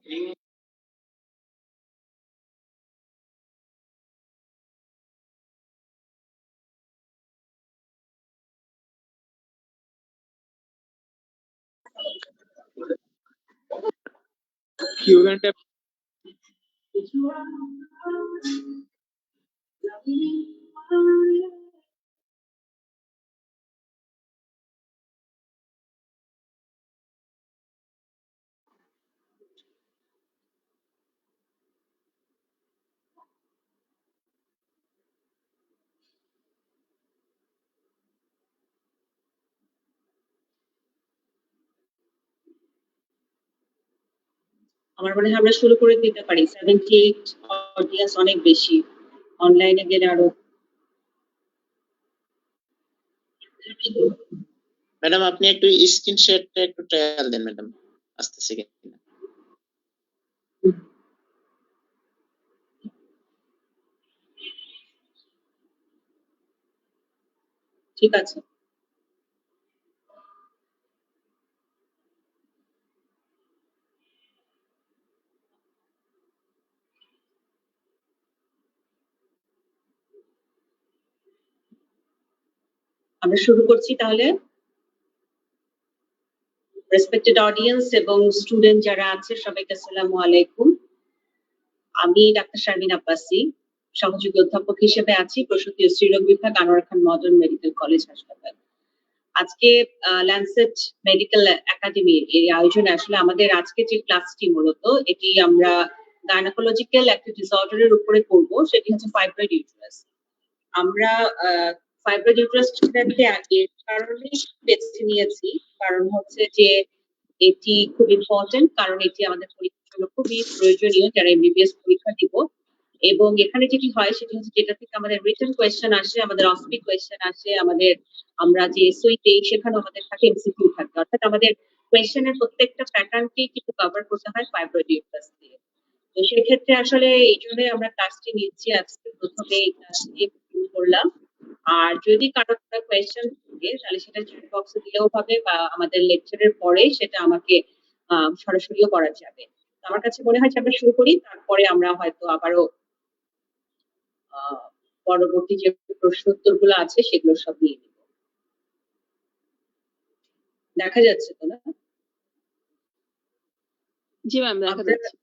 Q&A আমার মনে হয় আমরা শুরু করে দিতে পারি। 78 অডিয়েন্স অনেক বেশি, অনলাইনে গেলে আরো। ম্যাডাম আপনি একটু স্ক্রিন শেয়ারটা একটু ট্রায়াল দেন ম্যাডাম, আসতেছে কিনা। ঠিক আছে, আমরা শুরু করছি তাহলে। রেসপেক্টেড অডিয়েন্স এবং স্টুডেন্ট যারা আছে সবাইকে আসসালামু আলাইকুম। আমি ডাক্তার শারমিন আব্বাসী, সহযোগী অধ্যাপক হিসেবে আছি প্রসূতি ও স্ত্রীরোগ বিভাগ, আনোয়ার খান মডার্ন মেডিকেল কলেজ হাসপাতাল। আজকে ল্যান্সেট মেডিকেল একাডেমির এই আয়োজনে আসলে আমাদের আজকে যে ক্লাসটি মূলত এটি আমরা গাইনোকোলজিক্যাল একটা ডিসঅর্ডারের উপরে করব, সেটি হচ্ছে ফাইব্রয়েড ইউটেরাস। আমরা ফাইব্রয়েড ইউটেরাসটাকে এর কারণে বেছে নিয়েছি, কারণ হচ্ছে যে এটি খুব ইম্পর্টেন্ট, কারণ এটি আমাদের পরীক্ষার জন্য খুবই প্রয়োজনীয় যারা এমবিবিএস পরীক্ষা দিব। এবং এখানে যেটি হয় সেটি হচ্ছে যেটা থেকে আমাদের রিটেন কোয়েশ্চেন আসে, আমাদের অস্পিক কোয়েশ্চেন আসে, আমাদের আমরা যে এসওই দেই সেখানে আমাদের থাকে এমসিকিউ থাকে, অর্থাৎ আমাদের কোয়েশ্চেনের প্রত্যেকটা প্যাটার্নকে কিন্তু কভার করতে হয় ফাইব্রয়েড ইউটেরাস দিয়ে। তো সেক্ষেত্রে আসলে এই জন্য আমরা ক্লাসটি নিচ্ছি আজকে, প্রথমে এই ক্লাসটি শুরু করলাম। আর যদি কারো কোনো কোয়েশ্চেন থাকে তাহলে সেটা চ্যাট বক্সে দিলেও হবে, বা আমাদের লেকচারের পরে সেটা আমাকে সরাসরিও করা যাবে। তো আমার কাছে মনে হয় যে আমরা শুরু করি, তারপরে আমরা হয়তো আবারও পরবর্তী যে প্রশ্ন উত্তরগুলো আছে সেগুলো সব নিয়ে নিব। দেখা যাচ্ছে তো না? জি ম্যাম, দেখা যাচ্ছে।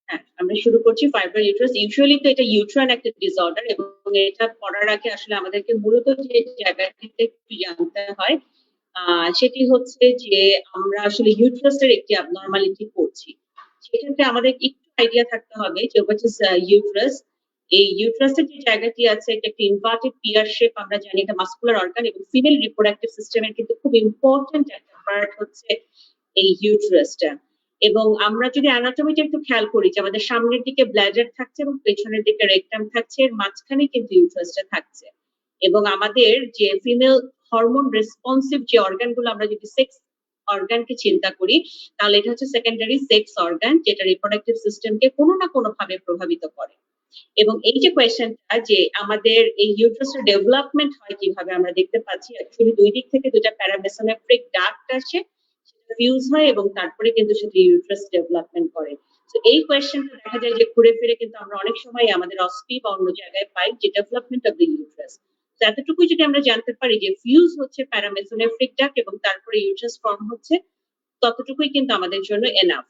হ্যাঁ, আমরা শুরু করছি ফাইব্রয়েড ইউটেরাস। ইউজুয়ালি তো এটা ইউট্রাইন একটা ডিসঅর্ডার, এবং এটা পড়ার আগে আসলে আমাদেরকে মূলত যে জায়গাটিতে একটু জানতে হয় সেটি হচ্ছে যে আমরা আসলে ইউটেরাসের একটি অ্যাবনরমালিটি পড়ছি। সেক্ষেত্রে আমাদের একটু আইডিয়া থাকতে হবে যে হোয়াট ইজ ইউটেরাস। এই ইউটেরাসের যে জায়গাটি আছে এটা একটা ইনভার্টেড পিয়ার শেপ, আমরা জানি এটা মাসকুলার অর্গান, এবং ফিমেল রিপ্রোডাক্টিভ সিস্টেমের কিন্তু খুব ইম্পর্টেন্ট একটা পার্ট হচ্ছে এই ইউটেরাসটা। এবং আমরা যদি অ্যানাটমিটা একটু খেয়াল করি যে আমাদের সামনের দিকে ব্ল্যাডার থাকছে এবং পেছনের দিকে রেকটাম থাকছে, এর মাঝখানে কিন্তু ইউটেরাসটা থাকছে। এবং আমাদের যে ফিমেল হরমোন রেসপন্সিভ যে অর্গানগুলো, আমরা যদি সেক্স অর্গানকে চিন্তা করি তাহলে এটা হচ্ছে সেকেন্ডারি সেক্স অর্গান, যেটা রিপ্রোডাক্টিভ সিস্টেমকে কোনো না কোনো ভাবে প্রভাবিত করে। এবং এই যে কোয়েশ্চেনটা যে আমাদের এই ইউটেরাসের ডেভেলপমেন্ট হয় কিভাবে, আমরা দেখতে পাচ্ছি অ্যাকচুয়ালি দুই দিক থেকে দুইটা প্যারামেসোমেট্রিক ডাক্ট আসে, সেটা ফিউজ হয় এবং তারপরে কিন্তু সেটা ইউটেরাস ডেভেলপমেন্ট করে। তো এই কোয়েশ্চেনটা দেখা যায় যে ঘুরে ফিরে কিন্তু আমরা অনেক সময় আমাদের অস্পি বা অন্য জায়গায় পাই যে ডেভেলপমেন্ট অফ দ্য ইউটেরাস। তো এতটুকুই যদি আমরা জানতে পারি যে ফিউজ হচ্ছে প্যারামেসোমেট্রিক ডাক্ট এবং তারপরে ইউটেরাস ফর্ম হচ্ছে, ততটুকুই কিন্তু আমাদের জন্য এনাফ।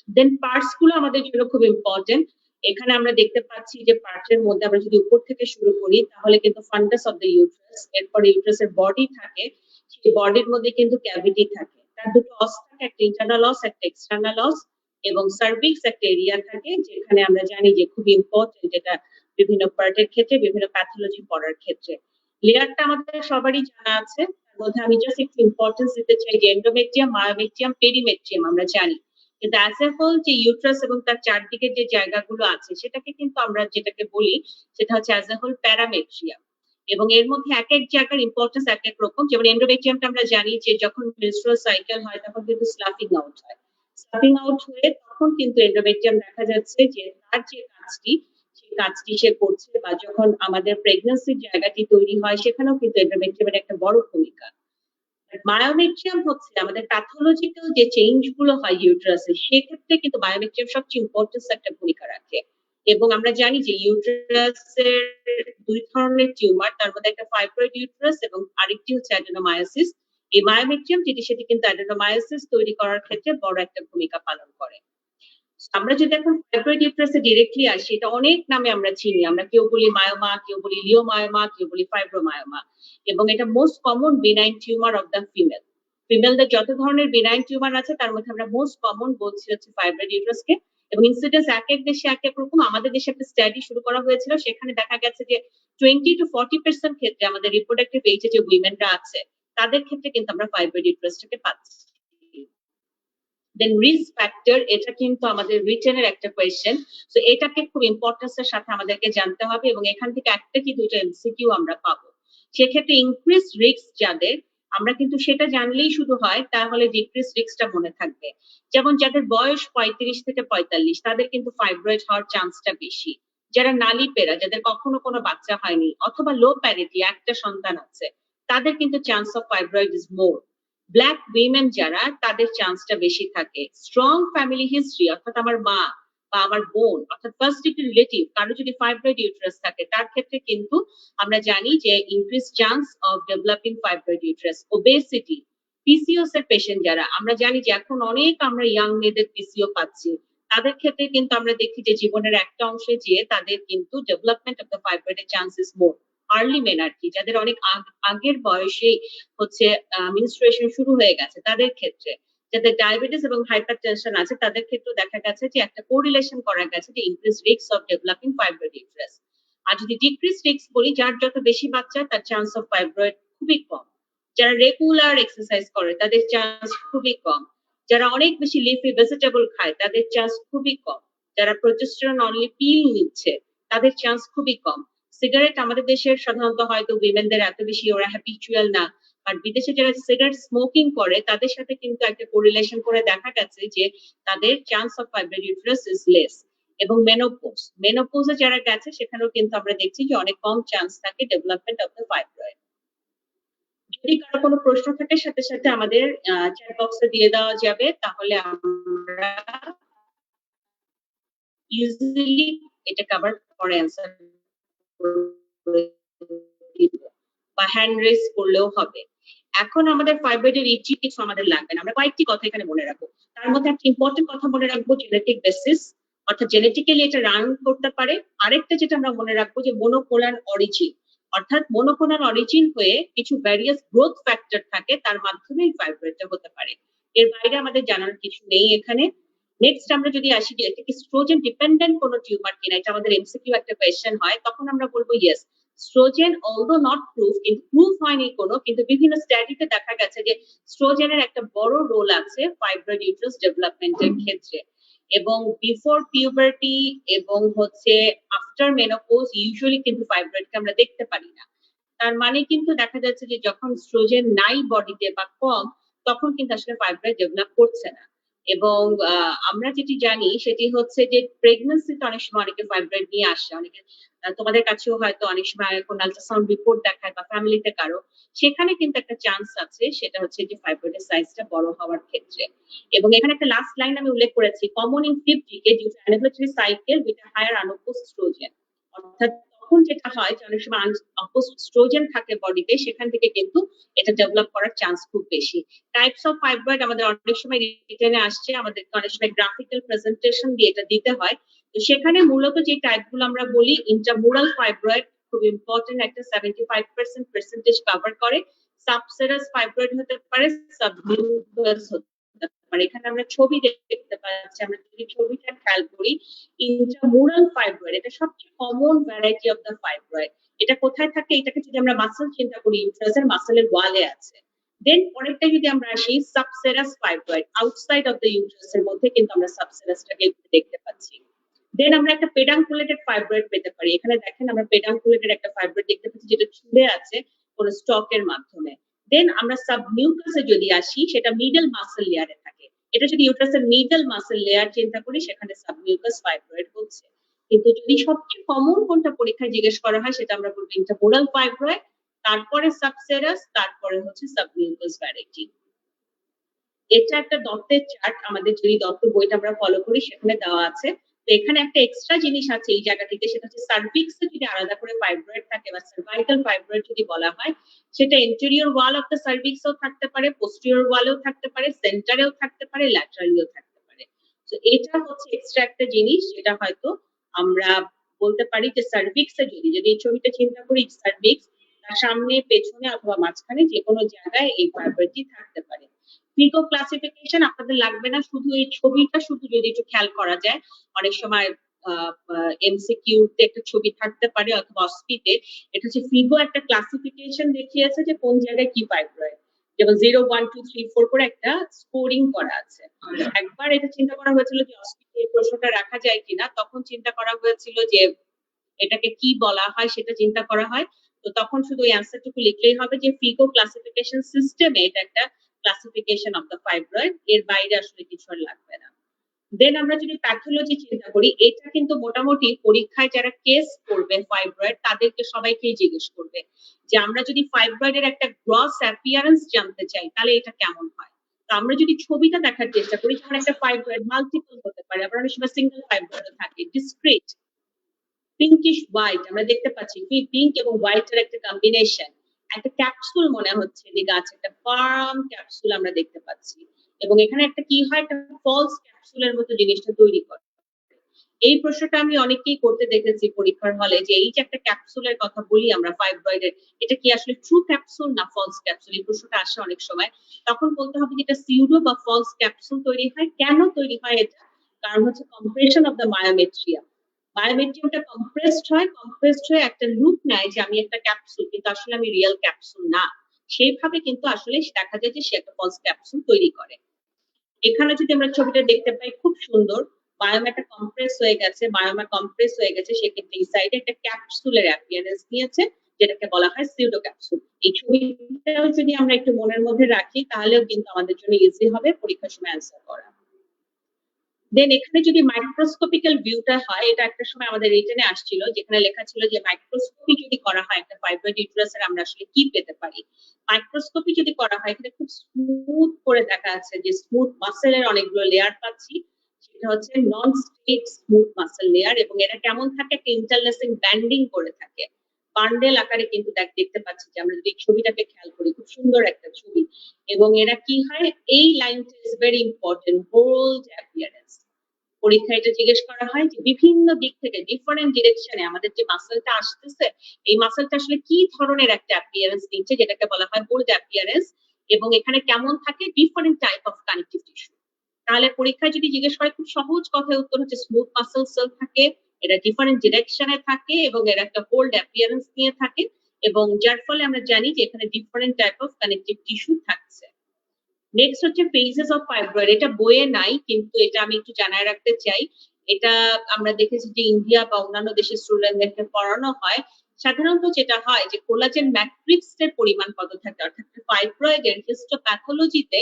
দেন পার্টস গুলো আমাদের জন্য খুব ইম্পর্টেন্ট। এখানে আমরা দেখতে পাচ্ছি যে পার্টসের মধ্যে আমরা যদি উপর থেকে শুরু করি তাহলে কিন্তু ফান্ডাস অফ দ্য ইউটেরাস, এরপরে ইউটেরাসের বডি থাকে, সেই বডির মধ্যে কিন্তু ক্যাভিটি থাকে, তার দুটো অস থাকে, একটা ইন্টারনাল অস একটা এক্সটার্নাল অস, এবং সার্ভিক্স একটা এরিয়া থাকে যেখানে আমরা জানি যে খুব ইম্পর্টেন্ট, এটা বিভিন্ন পার্টের ক্ষেত্রে বিভিন্ন প্যাথোলজি পড়ার ক্ষেত্রে। লেয়ারটা আমাদের সবারই জানা আছে, তার মধ্যে আমি জাস্ট একটু ইম্পর্টেন্স দিতে চাই যে এন্ডোমেট্রিয়াম, মায়োমেট্রিয়াম, পেরিমেট্রিয়াম আমরা জানি, কিন্তু অ্যাজ এ হোল যে ইউট্রাস এবং তার চারদিকে যে জায়গাগুলো আছে সেটাকে কিন্তু আমরা যেটাকে বলি সেটা হচ্ছে অ্যাজ এ হোল প্যারামেট্রিয়াম। এবং এর মধ্যে এক এক জায়গার ইম্পর্টেন্স এক এক রকম। যেমন এন্ডোমেট্রিয়ামটা আমরা জানি যে যখন মেনস্ট্রুয়াল সাইকেল হয় তখন কিন্তু স্লাফিং আউট হয়, স্লাফিং আউট হয়ে তখন কিন্তু এন্ডোমেট্রিয়াম দেখা যাচ্ছে যে তার যে কাজটি সেই কাজটি সে করছে, বা যখন আমাদের প্রেগন্যান্সির জায়গাটি তৈরি হয় সেখানেও কিন্তু এন্ডোমেট্রিয়ামের একটা বড় ভূমিকা। বায়োমেট্রিয়াম হচ্ছে আমাদের প্যাথোলজিক্যাল যে চেঞ্জ গুলো হয় ইউটেরাসে, সেক্ষেত্রে কিন্তু বায়োমেট্রিয়াম সবচেয়ে ইম্পর্টেন্স একটা ভূমিকা রাখে। এবং আমরা জানি যে ইউটেরাসের ২ ধরনের টিউমার, তার মধ্যে একটা ফাইব্রয়েড ইউটেরাস এবং আরেকটি হচ্ছে অ্যাডেনোমায়োসিস। এই বায়োমেট্রিয়াম সেটি কিন্তু অ্যাডেনোমায়োসিস তৈরি করার ক্ষেত্রে বড় একটা ভূমিকা পালন করে। আমরা যদি এখন ফাইব্রয়েড ইউটেরাসে ডিরেক্টলি আসি, এটা অনেক নামে আমরা চিনি। আমরা কেউ বলি মায়োমা, কেউ বলি লিওমায়োমা, কেউ বলি ফাইব্রোমায়োমা। এবং এটা most common benign tumour of the female. ফিমেলদের যত ধরনের বেনাইন টিউমার আছে তার মধ্যে আমরা মোস্ট কমন বলছি হচ্ছে ফাইব্রয়েড ইউটেরাসকে। এবং ইনসিডেন্স একেক দেশে একেক রকম। আমাদের দেশে একটা স্টাডি শুরু করা হয়েছিল, সেখানে দেখা গেছে যে 20-40% ক্ষেত্রে আমাদের রিপ্রোডাক্টিভ এজে যে উইমেনরা আছে তাদের ক্ষেত্রে কিন্তু আমরা ফাইব্রয়েড ইউটেরাসটাকে পাচ্ছি। দেন রিস্ক ফ্যাক্টর, এটা কিন্তু আমাদের রিটেনের একটা কোয়েশ্চেন। সো এটাকে খুব ইম্পর্টেন্স এর সাথে আমাদেরকে জানতে হবে এবং এখান থেকে একটা কি দুটো এমসিকিউ আমরা পাবো। সেক্ষেত্রে ইনক্রিজ রিস্ক যাদের, আমরা কিন্তু সেটা জানলেই শুধু হয় তাহলে ডিক্রিজ রিস্কটা মনে থাকবে। যেমন যাদের বয়স 35-45 তাদের কিন্তু ফাইব্রয়েড হওয়ার চান্সটা বেশি। যারা নালীপেরা, যাদের কখনো কোনো বাচ্চা হয়নি অথবা লো প্যারিটি, একটা সন্তান আছে, তাদের কিন্তু chance of fibroid is more. Black women যারা, তাদের চান্সটা বেশি থাকে। স্ট্রং ফ্যামিলি হিস্ট্রি, অর্থাৎ আমার মা বা আমার বোন অর্থাৎ ফার্স্ট ডিগ্রি রিলেটিভ কারো যদি ফাইব্রয়েড ইউটেরাস থাকে, তার ক্ষেত্রে কিন্তু আমরা জানি যে increase chance of developing fibroid uterus. Obesity, PCOS এর পেশেন্ট যারা, আমরা জানি যে এখন অনেক আমরা ইয়াং মেয়েদের পিসিও পাচ্ছি, তাদের ক্ষেত্রে কিন্তু আমরা দেখি যে জীবনের একটা অংশে যেয়ে তাদের কিন্তু development of the fibroid chances more. Early মেনার্কি, যাদের অনেক আগের বয়সেই হচ্ছে মেনস্ট্রুয়েশন শুরু হয়ে গেছে, তাদের ক্ষেত্রে, যাদের ডায়াবেটিস এবং হাইপারটেনশন আছে, তাদের ক্ষেত্রে দেখা গেছে যে একটা কোরিলেশন করা গেছে যে increase risk of developing fibroid uterus. আর যদি ডিক্রিজ রিস্ক বলি, যার যত বেশি বাচ্চা তার চান্স অফ ফাইব্রয়েড খুবই কম। যারা রেগুলার এক্সারসাইজ করে তাদের চান্স খুবই কম। যারা অনেক বেশি লিফি ভেজিটেবল খায় তাদের চান্স খুবই কম। যারা প্রোজেস্টেরন অনলি পিল নিচ্ছে তাদের চান্স খুবই কম। সিগারেট আমাদের দেশের সাধারণত হয়তো উইমেনদের এত বেশি ওরা হ্যাবিচুয়াল না, আর বিদেশে যারা সিগারেট স্মোকিং করে তাদের সাথে কিন্তু একটা কোরিলেশন করে দেখা গেছে যে তাদের chance of fibroid uterus is less. এবং মেনোপোজে যারা গেছে সেখানেও কিন্তু আমরা দেখছি যে অনেক কম চান্স থাকে ডেভেলপমেন্ট অফ দ্য ফাইব্রয়েড। যদি কারো কোনো প্রশ্ন থাকে সাথে সাথে আমাদের চ্যাট বক্সে দিয়ে দেওয়া যাবে, তাহলে আমরা ইজিলি এটা কভার করে অ্যান্সার বা হ্যান্ড রেজ করলেও হবে। এখন আমাদের ফাইব্রয়েডের ইজি কিছু আমাদের লাগবে না, আমরা কয়েকটি কথা এখানে মনে রাখবো। তার মধ্যে একটা ইম্পর্টেন্ট কথা মনে রাখবো, জেনেটিক বেসিস, অর্থাৎ জেনেটিক্যালি এটা রান করতে পারে। আরেকটা যেটা আমরা মনে রাখবো যে মনোক্লোনাল অরিজিন, অর্থাৎ মনোক্লোনাল অরিজিন হয়ে কিছু ভ্যারিয়াস গ্রোথ ফ্যাক্টর থাকে, তার মাধ্যমে এই ফাইব্রয়েডটা হতে পারে। এর বাইরে আমাদের জানার কিছু নেই এখানে। নেক্সট আমরা যদি আসি যে এটা কি স্ট্রোজেন ডিপেন্ডেন্ট কোনো টিউমার কিনা, এটা আমাদের এমসিকিউ একটা কোয়েশ্চেন হয়, তখন আমরা বলবো ইয়েস। স্ট্রোজেন অলদো নট প্রুফ, কিন্তু প্রুফ হয়নি কোনো, কিন্তু বিভিন্ন স্টাডিতে দেখা গেছে যে স্ট্রোজেনের একটা বড় রোল আছে ফাইব্রয়েড ইউটেরাস ডেভেলপমেন্টের ক্ষেত্রে। এবং বিফোর পিউবার্টি এবং হচ্ছে আফটার মেনোপজ ইউজুয়ালি কিন্তু ফাইব্রয়েডকে আমরা দেখতে পারি না। তার মানে কিন্তু দেখা যাচ্ছে যে যখন স্ট্রোজেন নাই বডিতে বা কম, তখন কিন্তু আসলে ফাইব্রয়েড ডেভেলপ করছে না। এবং আমরা যেটি জানি সেটি হচ্ছে যে প্রেগন্যান্সিতে অনেক সময় অনেকে ফাইব্রয়েড নিয়ে আসে, অনেকে তোমাদের কাছেও হয়তো অনেক সময় এখন আল্ট্রাসাউন্ড রিপোর্ট দেখায় বা ফ্যামিলিতে কারো, সেখানে কিন্তু একটা চান্স আছে, সেটা হচ্ছে যে ফাইব্রয়েডের সাইজটা বড় হওয়ার ক্ষেত্রে। এবং এখানে একটা লাস্ট লাইন আমি উল্লেখ করেছি, common in 50 due to anniversary cycle with higher unopposed estrogen. অর্থাৎ তখন যেটা হয় যে অনেক সময় আনঅপোজড স্ট্রোজেন থাকে বডিতে, সেখান থেকে কিন্তু এটা ডেভেলপ করার চান্স খুব বেশি। টাইপস অফ ফাইব্রয়েড আমাদের অনেক সময় রিটেনে আসছে, আমাদের অনেক সময় গ্রাফিক্যাল প্রেজেন্টেশন দিয়ে এটা দিতে হয়। তো সেখানে মূলত যে টাইপগুলো আমরা বলি, ইন্ট্রামুরাল ফাইব্রয়েড খুব ইম্পর্টেন্ট, একটা 75% পার্সেন্টেজ কভার করে। সাবসেরাস ফাইব্রয়েড হতে পারে, সাবমিউকাস হতে পারে। এখানে আমরা ছবি দেখতে পাচ্ছি, আমরা যদি ছবিটা খেয়াল করি, ইন্ট্রামুরাল ফাইব্রয়েড এটা সবচেয়ে common variety of the fibroid. এটা কোথায় থাকে, এটাকে যদি আমরা মাসল চিন্তা করি, ইউটেরাসের মাসলের ওয়ালে আছে। দেন পরেরটা যদি আমরা আসি, সাবসেরাস ফাইব্রয়েড আউটসাইড অফ দ্য ইউটেরাসের মধ্যে কিন্তু আমরা সাবসেরাসটাকে দেখতে পাচ্ছি। দেন আমরা একটা পেডাঙ্কুলেটেড ফাইব্রয়েড পেতে পারি। এখানে দেখেন আমরা পেডাঙ্কুলেটেড একটা ফাইব্রয়েড দেখতে পাচ্ছি, যেটা ঝুলে আছে কোন স্টকের মাধ্যমে। দেন আমরা সাবমিউকাসে যদি আসি, সেটা মিডল মাসল লেয়ারে থাকে। এটা যদি ইউটেরাসের মিডল মাসল লেয়ার চিন্তা করি, সেখানে সাবমিউকাস ফাইব্রয়েড হচ্ছে। কিন্তু যদি সবচেয়ে কমন কোনটা পরীক্ষায় জিজ্ঞেস করা হয়, সেটা আমরা বলবো ইন্ট্রামুরাল ফাইব্রয়েড। তারপরে সাবসেরাস, তারপরে হচ্ছে সাবমিউকাস ভ্যারাইটি। এটা একটা দত্তের চার্ট, আমাদের যদি দত্ত বইটা আমরা ফলো করি সেখানে দেওয়া আছে। তো এখানে একটা এক্সট্রা জিনিস আছে এই জায়গাটিতে, সেটা হচ্ছে সার্ভিক্সে যদি আলাদা করে ফাইব্রয়েড থাকে বা সার্ভাইকাল ফাইব্রয়েড যদি বলা হয়, সেটা ইন্টেরিয়র ওয়াল অফ দ্য সার্ভিক্সও থাকতে পারে, পোস্টেরিয়র ওয়ালেও থাকতে পারে, সেন্টারেও থাকতে পারে, ল্যাটারালিও থাকতে পারে। তো এটা হচ্ছে এক্সট্রা একটা জিনিস যেটা হয়তো আমরা বলতে পারি যে সার্ভিক্সে যদি এই ছবিটা চিন্তা করি, সার্ভিক্স তার সামনে, পেছনে অথবা মাঝখানে যে কোনো জায়গায় এই ফাইব্রয়েডটি থাকতে পারে। ফিগো ক্লাসিফিকেশন আপনাদের লাগবে না, শুধু এই ছবিটা শুধু যদি একটু খেয়াল করা যায়, অনেক সময় এমসিকিউ তে একটা ছবি থাকতে পারে অথবা অস্পিতে, এটা হচ্ছে ফিগো একটা ক্লাসিফিকেশন দেখিয়েছে যে কোন জায়গায় কি ফাইব্রয়েড, যেমন 0 1 2 3 4 করে একটা স্কোরিং করা আছে। একবার এটা চিন্তা করা হয়েছিল যে অস্পিতে এই প্রশ্নটা রাখা যায় কিনা, তখন চিন্তা করা হয়েছিল যে এটাকে কি বলা হয় সেটা চিন্তা করা হয়। তো তখন শুধু ওই অ্যান্সারটুকু লিখলেই হবে যে ফিগো ক্লাসিফিকেশন সিস্টেমে এটা একটা ক্লাসিফিকেশন অফ দ্য ফাইব্রয়েড, এর বাইরে আসলে কিছু আর লাগবে না। দেন আমরা যদি প্যাথোলজি চিন্তা করি, এটা কিন্তু মোটামুটি পরীক্ষায় যারা কেস করবে ফাইব্রয়েড তাদেরকে সবাইকেই জিজ্ঞেস করবে যে আমরা যদি ফাইব্রয়েডের একটা গ্রস অ্যাপিয়ারেন্স জানতে চাই তাহলে এটা কেমন হয়। তো আমরা যদি ছবিটা দেখার চেষ্টা করি, যেমন একটা ফাইব্রয়েড মাল্টিপল হতে পারে, আবার অনেক সময় সিঙ্গেল ফাইব্রয়েড থাকে, ডিসক্রিট পিঙ্কিশ হোয়াইট আমরা দেখতে পাচ্ছি, পিঙ্ক এবং হোয়াইট এর একটা কম্বিনেশন, একটা ক্যাপসুল মনে হচ্ছে এদিকে আছে, একটা ফার্ম ক্যাপসুল আমরা দেখতে পাচ্ছি, এবং এখানে একটা কি হয়, একটা ফলস ক্যাপসুলের মতো জিনিসটা তৈরি করে। এই প্রশ্নটা আমি অনেককেই করতে দেখেছি পরীক্ষার হলে, যে এই যে একটা ক্যাপসুলের কথা বলি আমরা ফাইব্রয়েডের, এটা কি আসলে ট্রু ক্যাপসুল না ফলস ক্যাপসুল, এই প্রশ্নটা আসে অনেক সময়। তখন বলতে হবে যে এটা সিউডো বা ফলস ক্যাপসুল তৈরি হয়। কেন তৈরি হয় এটা? কারণ হচ্ছে কম্প্রেশন অফ দ্য মায়োমেট্রিয়াম, বায়োমেট্রিয়ামটা কম্প্রেসড হয়ে একটা লুক নেয় যে আমি একটা ক্যাপসুল, কিন্তু আসলে আমি রিয়েল ক্যাপসুল না। সেইভাবে কিন্তু আসলে দেখা যায় যে সে একটা ফলস ক্যাপসুল তৈরি করে। এখানে যদি আমরা ছবিটা দেখতে পাই, খুব সুন্দর, বায়োমাটা কম্প্রেস হয়ে গেছে, সেক্ষেত্রে এই সাইডে একটা ক্যাপসুলের অ্যাপিয়ারেন্স নিয়েছে, যেটাকে বলা হয় সিউডো ক্যাপসুল। এই ছবিটাও যদি আমরা একটু মনের মধ্যে রাখি তাহলেও কিন্তু আমাদের জন্য ইজি হবে পরীক্ষার সময় অ্যান্সার করা। দেন এখানে যদি মাইক্রোস্কোপিক্যাল ভিউটা হয়, এটা একটা সময় আমাদের রিটেনে আসছিল, যেখানে লেখা ছিল যে মাইক্রোস্কোপি যদি করা হয় একটা ফাইব্রয়েড ইউটেরাসের আমরা আসলে কি পেতে পারি। মাইক্রোস্কোপি যদি করা হয়, এখানে খুব স্মুথ করে দেখা যাচ্ছে যে স্মুথ মাসেলের অনেকগুলো লেয়ার পাচ্ছি, সেটা হচ্ছে নন স্ট্রেট স্মুথ মাসেল লেয়ার, এবং এরা কেমন থাকে, একটা ইন্টারলেসিং ব্যান্ডিং করে থাকে, বান্ডেল আকারে কিন্তু দেখতে পাচ্ছি যে আমরা যদি ছবিটাকে খেয়াল করি, খুব সুন্দর একটা ছবি। এবং এরা কি হয়, এই লাইনটা is very important, hold appearance. পরীক্ষায় এটা জিজ্ঞেস করা হয় যে বিভিন্ন দিক থেকে ডিফারেন্ট ডিরেকশনে আমাদের যে মাসলটা আসতেছে, এই মাসলটা আসলে কি ধরনের একটা অ্যাপিয়ারেন্স দিচ্ছে, যেটাকে বলা হয় হোল্ড অ্যাপিয়ারেন্স, এবং এখানে কেমন থাকে different type of connective tissue. তাহলে পরীক্ষায় যদি জিজ্ঞেস করে, খুব সহজ কথায় উত্তর হচ্ছে স্মুথ মাসল সেল থাকে, এরা ডিফারেন্ট ডিরেকশনে থাকে এবং এরা একটা হোল্ড অ্যাপিয়ারেন্স নিয়ে থাকে, এবং যার ফলে আমরা জানি যে এখানে different type of connective tissue থাকছে। নেক্সট হচ্ছে ফেজেস অফ ফাইব্রয়েড, এটা বইয়ে নাই কিন্তু এটা আমি একটু জানায় রাখতে চাই। এটা আমরা দেখেছি যে ইন্ডিয়া বা অন্যান্য দেশের স্টুডেন্টদেরকে পড়ানো হয়। সাধারণত যেটা হয় যে কোলাজেন ম্যাট্রিক্স এর পরিমাণ কত থাকে, অর্থাৎ ফাইব্রয়েডের হিস্টোপ্যাথোলজিতে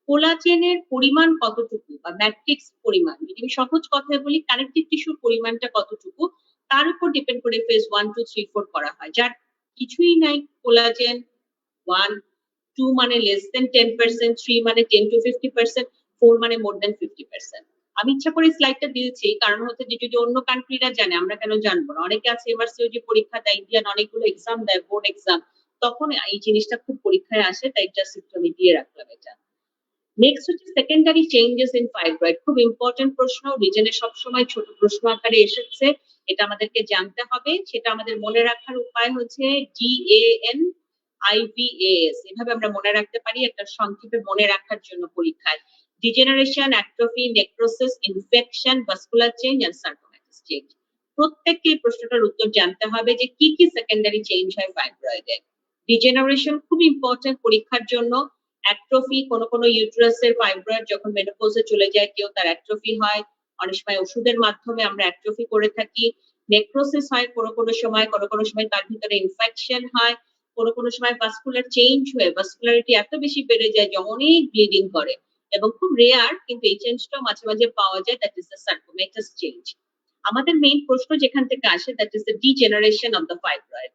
কোলাজেনের পরিমাণ কতটুকু বা ম্যাট্রিক্স পরিমাণ, যদি আমি সহজ কথায় বলি কানেকটিভ টিস্যুর পরিমাণটা কতটুকু, তার উপর ডিপেন্ড করে ফেজ 1 2 3 4 করা হয়। যার কিছুই নাই, কোলাজেন 1 2 মানে less than 10%, 3 মানে 10 to 50%, 4 মানে more than 50%। আমি ইচ্ছা করে স্লাইডটা দিয়েছি কারণ হচ্ছে যে যদি অন্য কান্ট্রিরা জানে আমরা কেন জানবো না। অনেকে আছে এমআরসিওজি পরীক্ষা দেয়, ইন্ডিয়ান অনেকগুলো এক্সাম দেয়, বোর্ড এক্সাম, তখন এই জিনিসটা খুব পরীক্ষায় আসে, তাই জাস্ট একটু আমি দিয়ে রাখলাম এটা। নেক্সট হচ্ছে সেকেন্ডারি চেঞ্জেস ইন ফাইব্রয়েড, খুব ইম্পর্টেন্ট প্রশ্ন, রিজনে সবসময় ছোট প্রশ্ন আকারে এসেছে, এটা আমাদেরকে জানতে হবে। সেটা আমাদের মনে রাখার উপায় হচ্ছে DAN IVAS, এভাবে আমরা মনে রাখতে পারি একটা সংক্ষেপে মনে রাখার জন্য পরীক্ষায়। Degeneration, atrophy, necrosis, infection, vascular change and sarcomatous change. প্রত্যেককে এই প্রশ্নটার উত্তর জানতে হবে যে কি কি সেকেন্ডারি চেঞ্জ হয় ফাইব্রয়েডে। ডিজেনারেশন খুব ইম্পর্টেন্ট পরীক্ষার জন্য। অ্যাট্রফি, কোনো ইউটেরাসের ফাইব্রয়েড যখন মেনোপজে চলে যায় কেউ, তার অ্যাট্রফি হয়, অনেক সময় ওষুধের মাধ্যমে আমরা অ্যাট্রফি করে থাকি। নেক্রোসিস হয় কোনো সময় তার ভিতরে ইনফেকশন হয়, কোনো সময় ভাস্কুলার চেঞ্জ হয়ে ভাস্কুলারিটি এত বেশি বেড়ে যায় যে অনেক ব্লিডিং করে, এবং খুব রেয়ার কিন্তু এই চেঞ্জটাও মাঝে মাঝে পাওয়া যায়, দ্যাট ইজ দ্য সার্কোমাইটাস চেঞ্জ। আমাদের মেইন প্রশ্ন যেখান থেকে আসে, that is the degeneration of the fibroid.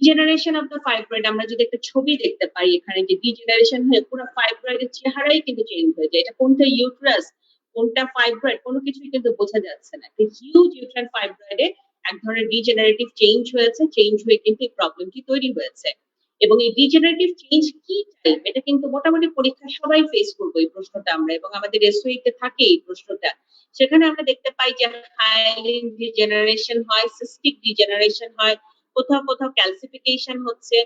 Degeneration of the fibroid আমরা যদি একটা ছবি দেখতে পাই এখানে যে ডিজেনারেশন হয়ে পুরো ফাইব্রয়েডের চেহারাই কিন্তু চেঞ্জ হয়ে যায়। এটা কোনটা ইউট্রাস কোনটা ফাইব্রয়েড কোনো কিছুই কিন্তু বোঝা যাচ্ছে না। হিউজ ইউট্রাইন ফাইব্রয়েডে এক ধরনের ডিজেনারেটিভ চেঞ্জ হয়েছে, চেঞ্জ হয়ে কিন্তু এই প্রবলেমটি তৈরি হয়েছে। এবং এই ডিজেনারেটিভ চেঞ্জ কি টাইপ এটা কিন্তু মোটামুটি পরীক্ষায় সবাই ফেস করবো এই প্রশ্নটা আমরা, এবং আমাদের এসওই তে থাকে এই প্রশ্নটা। সেখানে আমরা দেখতে পাই যে হাইলিন ডিজেনারেশন হয়, সিস্টিক ডিজেনারেশন হয়, কোথাও কোথাও ক্যালসিফিকেশন হচ্ছে,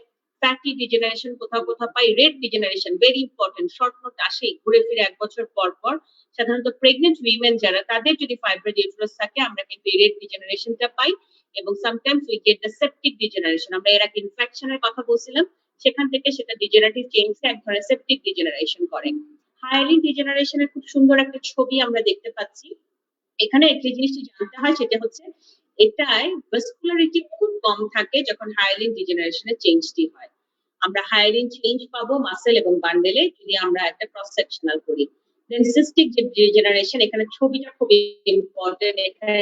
ফ্যাটি ডিজেনারেশন কোথাও কোথাও পাই, red degeneration very important, short note আসেই ঘুরে ফিরে 1 বছর পর পর। সাধারণত প্রেগনেন্ট উইমেন যারা তাদের যদি ফাইব্রয়েড ইউটেরাস থাকে আমরা কিন্তু এই রেড ডিজেনারেশনটা পাই। এবং sometimes we get the septic degeneration, আমরা এর আগে ইনফেকশনের কথা বলছিলাম, সেখান থেকে সেটা ডিজেনারেটিভ চেঞ্জে এক ধরনের সেপটিক ডিজেনারেশন করে। হাইলিন ডিজেনারেশনের খুব সুন্দর একটা ছবি আমরা দেখতে পাচ্ছি। এখানে যে জিনিসটি জানতে হয় সেটা হচ্ছে এটায় ভাস্কুলারিটি খুব কম থাকে যখন হাইলিন ডিজেনারেশনের চেঞ্জটি হয়। আমরা হাইলিন চেঞ্জ পাবো মাসেল এবং বান্ডেলে যদি আমরা একটা ক্রস সেকশনাল করি। দেন সিস্টিক যে ডিজেনারেশন, এখানে ছবিটা খুব ইম্পর্টেন্ট, এখানে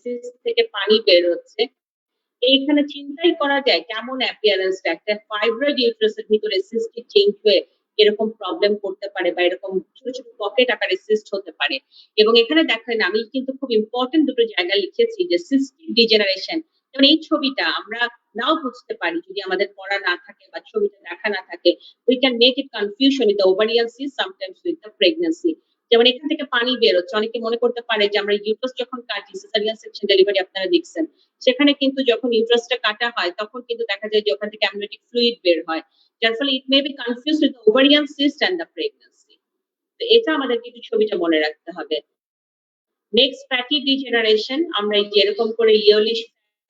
সিস্ট থেকে পানি বের হচ্ছে। এইখানে চিন্তাই করা যায় কেমন অ্যাপিয়ারেন্সটা একটা ফাইব্রয়েড ইউটেরাসের ভিতরে সিস্টিক চেঞ্জ হয়ে এরকম প্রবলেম করতে পারে বা এরকম ছোট ছোট পকেট আকারে সিস্ট হতে পারে। এবং এখানে দেখেন আমি কিন্তু খুব ইম্পর্টেন্ট দুটো জায়গা লিখেছি যে সিস্টিক ডিজেনারেশন, যেমন এই ছবিটা আমরা নাও বুঝতে পারি যদি আমাদের পড়া না থাকে বা ছবিটা দেখা না থাকে, we can make it confusion with the ovarian cyst, sometimes with the pregnancy. যেমন এখান থেকে পানি বের হচ্ছে, অনেকে মনে করতে পারে যে আমরা ইউটারাস যখন কাটি, সিজারিয়ান সেকশন ডেলিভারি আপনারা দেখছেন, সেখানে কিন্তু যখন ইউটারাসটা কাটা হয় তখন কিন্তু দেখা যায় যে ওখান থেকে অ্যামনিওটিক ফ্লুইড বের হয়, যার ফলে it may be confused with the ovarian cyst and the pregnancy. তো এটা আমাদেরকে একটু ছবিটা মনে রাখতে হবে। নেক্সট ফ্যাটি ডিজেনারেশন, আমরা এই যে এরকম করে ইয়ারলি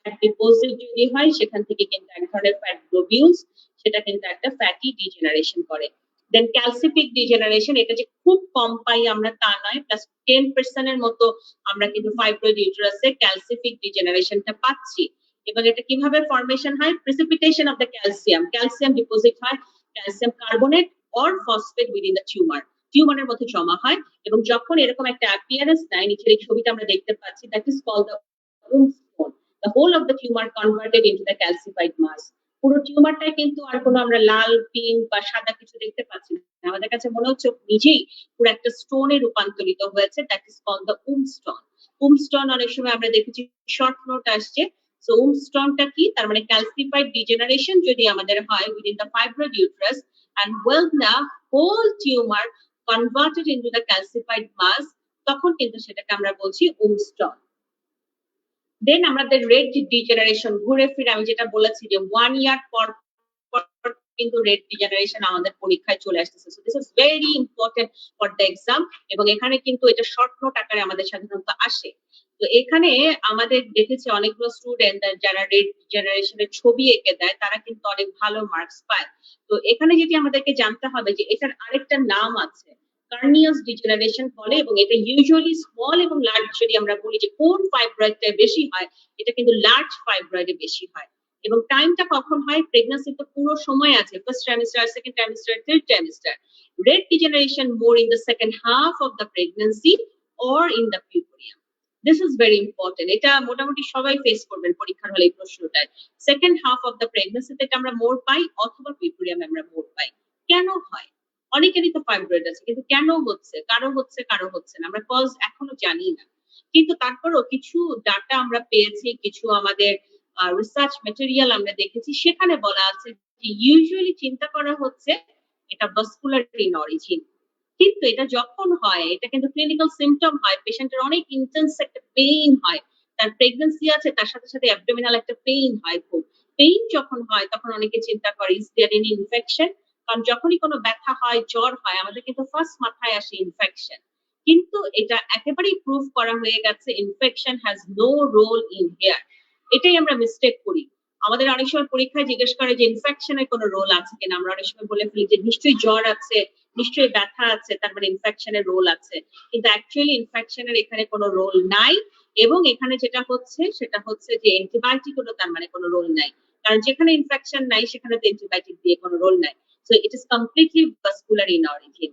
ফ্যাট ডিপোজিট যদি হয় সেখান থেকে কিন্তু এক ধরনের ফ্যাট গ্লোবিউলস, সেটা কিন্তু একটা ফ্যাটি ডিজেনারেশন করে। দেন ক্যালসিফিক ডিজেনারেশন, এটা যে খুব কম পাই আমরা তা নয়, প্লাস 10% এর মতো আমরা কিন্তু ফাইব্রয়েড ইউটেরাসে ক্যালসিফিক ডিজেনারেশনটা পাচ্ছি। এবং এটা কিভাবে ফর্মেশন হয়? Precipitation of the calcium, calcium deposit হয়, calcium carbonate or phosphate within the tumour, টিউমারের মধ্যে জমা হয়। এবং যখন এরকম একটা অ্যাপিয়ারেন্স নেয়, নিচের এই ছবিটা আমরা দেখতে পাচ্ছি, that is called the stone, the whole of the tumour converted into the calcified mass. পুরো টিউমারটাই কিন্তু আর কোনো আমরা লাল, পিঙ্ক বা সাদা কিছু দেখতে পাচ্ছি না, আমাদের কাছে মনে হচ্ছে নিজেই পুরো একটা স্টোনে রূপান্তরিত হয়েছে, that is called the stone. Stone অনেক সময় আমরা দেখেছি শর্ট নোট আসছে। সো স্টোনটা কি? তার মানে ক্যালসিফাইড ডিজেনারেশন যদি আমাদের হয় within the fibroid uterus and when the whole tumor converted into the calcified mass, তখন কিন্তু সেটাকে আমরা বলছি স্টোন। দেন আমাদের রেড ডিজেনারেশন, ঘুরে ফিরে আমি যেটা বলেছি যে 1 ইয়ার পর পর কিন্তু রেড ডিজেনারেশন আমাদের পরীক্ষায় চলে আসতেছে। So this is very important for the exam, এবং এখানে কিন্তু এটা শর্ট নোট আকারে আমাদের সাধারণত আসে। তো এখানে আমাদের দেখেছি অনেকগুলো স্টুডেন্ট যারা রেড জেনারেশনের ছবি এঁকে দেয় তারা কিন্তু অনেক ভালো মার্কস পায়। তো এখানে যেটি আমাদেরকে জানতে হবে যে এটার আরেকটা নাম আছে, কার্নিয়াস ডিজেনারেশন বলে, এবং এটা ইউজুয়ালি স্মল এবং লার্জ যদি আমরা বলি যে কোন ফাইব্রয়েডটা বেশি হয়, এটা কিন্তু লার্জ ফাইব্রয়েডে বেশি হয়। এবং টাইমটা কখন হয়? প্রেগন্যান্সি তো পুরো সময় আছে, first trimester, second trimester, third trimester. Red degeneration more in the second half of the pregnancy or in the purpurium. This is very important. এটা মোটামুটি সবাই ফেস করবেন পরীক্ষার হলে এই প্রশ্নটা। সেকেন্ড হাফ অফ দ্য প্রেগন্যান্সিতে আমরা মোর পাই অথবা পিউরিয়ামে আমরা মোর পাই। কেন হয়? অনেকেরই তো ফাইব্রয়েড আছে, কিন্তু কেন হচ্ছে? কারো হচ্ছে, কারো হচ্ছে না, আমরা কজ এখনো জানি না। কিন্তু তারপরও কিছু ডাটা আমরা পেয়েছি, কিছু আমাদের রিসার্চ ম্যাটেরিয়াল আমরা দেখেছি, সেখানে বলা আছে যে ইউজুয়ালি চিন্তা করা হচ্ছে এটা ভাস্কুলার ইন অরিজিন। কিন্তু এটা যখন হয়, এটা কিন্তু ক্লিনিক্যাল সিম্পটম হয়, পেশেন্টের অনেক ইন্টেন্স একটা পেইন হয়, তার প্রেগন্যান্সি আছে, তার সাথে সাথে অ্যাবডোমিনাল একটা পেইন হয়, খুব পেইন যখন হয় তখন অনেকে চিন্তা করে ইজ দেয়ার এনি ইনফেকশন। কারণ যখনই কোনো ব্যথা হয়, জ্বর হয়, আমাদের কিন্তু ফার্স্ট মাথায় আসে ইনফেকশন। কিন্তু এটা একেবারেই প্রুফ করা হয়ে গেছে infection has no role in here. এটাই আমরা মিস্টেক করি। আমাদের অনেক সময় পরীক্ষায় জিজ্ঞেস করে যে ইনফেকশনের কোনো রোল আছে কিনা, আমরা অনেক সময় বলে ফেলি যে নিশ্চয়ই জ্বর আছে, নিশ্চয়ই ব্যথা আছে, তার মানে ইনফেকশনের রোল আছে। কিন্তু অ্যাকচুয়ালি ইনফেকশনের এখানে কোনো রোল নাই। এবং এখানে যেটা হচ্ছে সেটা হচ্ছে যে অ্যান্টিবায়োটিকেরও তার মানে কোনো রোল নাই, কারণ যেখানে ইনফেকশন নাই সেখানে তো অ্যান্টিবায়োটিক দিয়ে কোনো রোল নাই। So it is completely vascular in origin.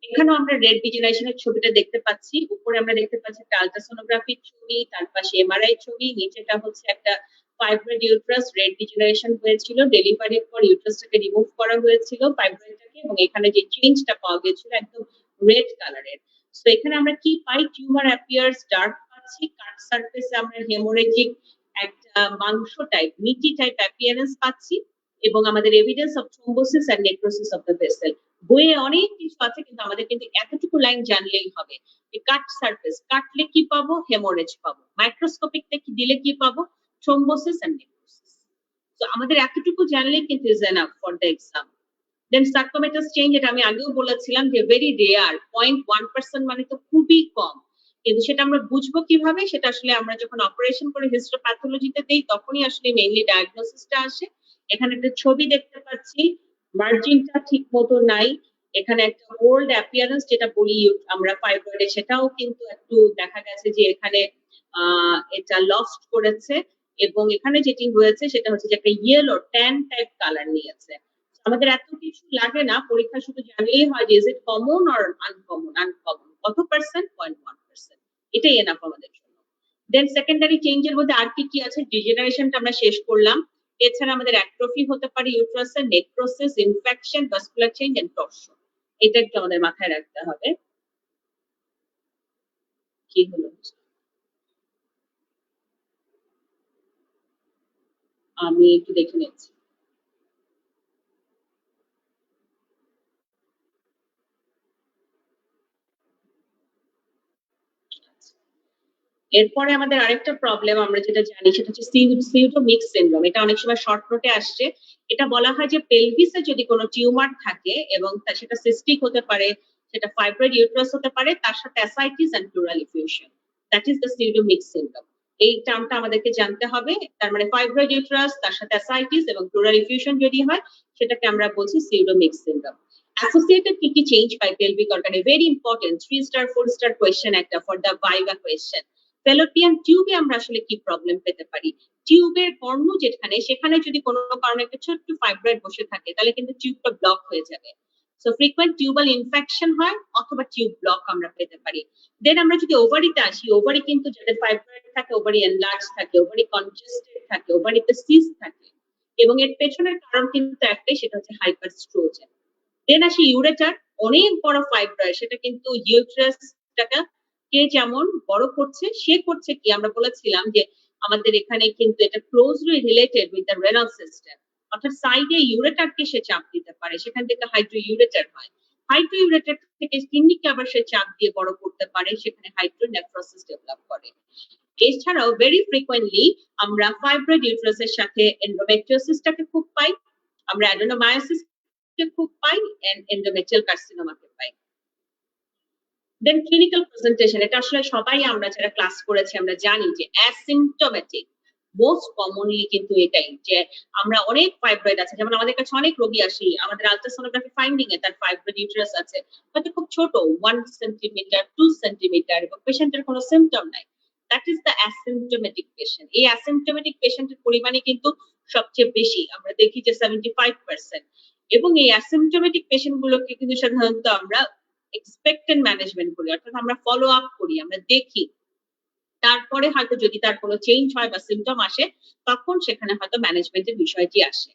এখানেও আমরা রেড ডিজেনারেশনের ছবিটা দেখতে পাচ্ছি। উপরে আমরা দেখতে পাচ্ছি একটা আলট্রাসোনোগ্রাফির ছবি, তার পাশে এমআরআই ছবি, নিচেটা হচ্ছে একটা ফাইব্রয়েড ইউট্রাস রেড ডিজেনারেশন হয়েছিল, ডেলিভারির পর ইউট্রাসটাকে রিমুভ করা হয়েছিল ফাইব্রয়েডটাকে, এবং এখানে যে চেঞ্জটা পাওয়া গেছিল একদম রেড কালারের। সো এখানে আমরা কি পাই? টিউমার অ্যাপিয়ার্স ডার্ক পাচ্ছি, কাট সারফেসে আমরা হেমোরেজিক একটা মাংস টাইপ মিটি টাইপ অ্যাপিয়ারেন্স পাচ্ছি, এবং আমাদের evidence of thrombosis and necrosis of the vessel. বইয়ে অনেক কিছু আছে, কিন্তু আমাদের কিন্তু এতটুকু লাইন জানলেই হবে। কাট সারফেস কাটলে কি পাবো? হেমোরেজ পাবো। মাইক্রোস্কোপিক দিলে কি পাবো? Thrombosis and necrosis. তো আমাদের এতটুকু জানলেই কিন্তু is enough for the exam. Then sarcomatous change, এটা আমি আগেও বলেছিলাম যে ভেরি রেয়ার, 0.1% মানে তো খুবই কম। কিন্তু সেটা আমরা বুঝবো কিভাবে? সেটা আসলে আমরা যখন অপারেশন করে হিস্টোপ্যাথোলজিতে দেই তখনই আসলে মেইনলি ডায়াগনোসিসটা আসে। এখানে একটা ছবি দেখতে পাচ্ছি, মার্জিনটা ঠিক মতো নাই। এখানে একটা ওল্ড অ্যাপিয়ারেন্স যেটা বলি আমরা ফাইব্রয়েডে, সেটাও কিন্তু একটু দেখা গেছে যে এখানে এটা লস্ট করেছে, এবং এখানে যেটি হয়েছে সেটা হচ্ছে যে একটা ইয়েলো ট্যান টাইপ কালার নিয়েছে। আমাদের এত কিছু লাগে না, পরীক্ষা শুধু জানলেই হয় যে is it common or uncommon. Uncommon কত পার্সেন্ট? 0.1%, এটাই এনাফ আমাদের জন্য। দেন সেকেন্ডারি চেঞ্জের মধ্যে আর কি কি আছে? ডিজেনারেশনটা আমরা শেষ করলাম। এছাড়া আমাদের অ্যাট্রফি হতে পারে ইউট্রাসের, necrosis, infection, vascular change and torsion. এটা একটু আমাদের মাথায় রাখতে হবে। কি হলো? আমি একটু দেখে নিচ্ছি। এরপরে আমাদের আরেকটা প্রবলেম আমরা যেটা জানি সেটা হচ্ছে সিউডোমিক্স সিনড্রোম। এটা অনেক সময় শর্ট নোটে আসছে। এটা বলা হয় যে পেলভিসে যদি কোনো টিউমার থাকে এবং সেটা সিস্টিক হতে পারে, সেটা ফাইব্রয়েড ইউট্রাস হতে পারে, তার সাথে ascites and pleural effusion, that is the pseudo Meigs syndrome. এই টার্মটা আমাদেরকে জানতে হবে। তার মানে ফাইব্রয়েড ইউট্রাস তার সাথে অ্যাসাইটিস এবং প্লুরাল ইফিউশন যদি হয় সেটাকে আমরা বলছি সিউডোমিক্স সিনড্রোম। অ্যাসোসিয়েটেড কি কি চেঞ্জ পাই পেলভিক অর্গানে? Very important 3 star 4 star question একটা for the viva question. Fallopian টিউবে আমরা আসলে কি প্রবলেম পেতে পারি? টিউবের কর্ণ যেখানে, সেখানে যদি কোনো কারণে একটা ছোট্ট ফাইব্রয়েড বসে থাকে তাহলে কিন্তু টিউবটা ব্লক হয়ে যাবে। সো ফ্রিকোয়েন্ট টিউবাল ইনফেকশন হয় অথবা টিউব ব্লক আমরা পেতে পারি। দেন আমরা যদি ওভারিতে আসি, ওভারি কিন্তু যাদের ফাইব্রয়েড থাকে ওভারি এনলার্জ থাকে, ওভারি কনজেস্টেড থাকে, ওভারিতে সিস্ট থাকে, এবং এর পেছনের কারণ কিন্তু একটাই, সেটা হচ্ছে হাইপারস্ট্রোজেন। দেন আসি ইউরেটার, অনেক বড় ফাইব্রয়েড, সেটা কিন্তু ইউট্রাসটাকে কে যেমন বড় করছে, সে করছে কি? আমরা বলেছিলাম যে আমাদের এখানে কিন্তু এটা closely related with the renal system, অর্থাৎ সাইডে ইউরেটারকে সে চাপ দিতে পারে, সেখান থেকে হাইড্রো ইউরেটার হয়। হাইড্রো ইউরেটার থেকে কিডনিকে আবার সে চাপ দিয়ে বড় করতে পারে, সেখানে হাইড্রো নেফ্রোসিস ডেভেলপ করে। এছাড়াও ভেরি ফ্রিকোয়েন্টলি আমরা ফাইব্রয়েড ইউট্রাসের সাথে এন্ডোমেট্রিওসিসটাকে খুব পাই, আমরা অ্যাডেনোমায়োসিস খুব পাই, এন্ডোমেট্রিয়াল কার্সিনোমাকে পাই। দেন ক্লিনিক্যাল প্রেজেন্টেশন, এটা আসলে সবাই আমরা যারা ক্লাস করেছি আমরা জানি যে অ্যাসিম্পটোমেটিক মোস্ট কমনলি কিন্তু এটাই, যে আমরা অনেক ফাইব্রয়েড আছে, যেমন আমাদের কাছে অনেক রোগী আসি, আমাদের আলট্রাসোনোগ্রাফি ফাইন্ডিং এ তার ফাইব্রয়েড ইউটেরাস আছে, হয়তো খুব ছোট 1 সেন্টিমিটার 2 সেন্টিমিটার, এবং পেশেন্টের কোনো সিম্পটম নাই। That is the asymptomatic patient. এই অ্যাসিম্পটোমেটিক পেশেন্টের পরিমাণই কিন্তু সবচেয়ে বেশি, আমরা দেখি যে 75%। এবং এই অ্যাসিম্পটোমেটিক পেশেন্ট গুলোকে কিন্তু সাধারণত আমরা এক্সপেক্টেন্ট ম্যানেজমেন্ট করি, অর্থাৎ আমরা ফলো আপ করি, আমরা দেখি, তারপরে হয়তো যদি তার কোনো চেঞ্জ হয় বা সিমটম আসে তখন সেখানে হয়তো ম্যানেজমেন্টের বিষয়টি আসে।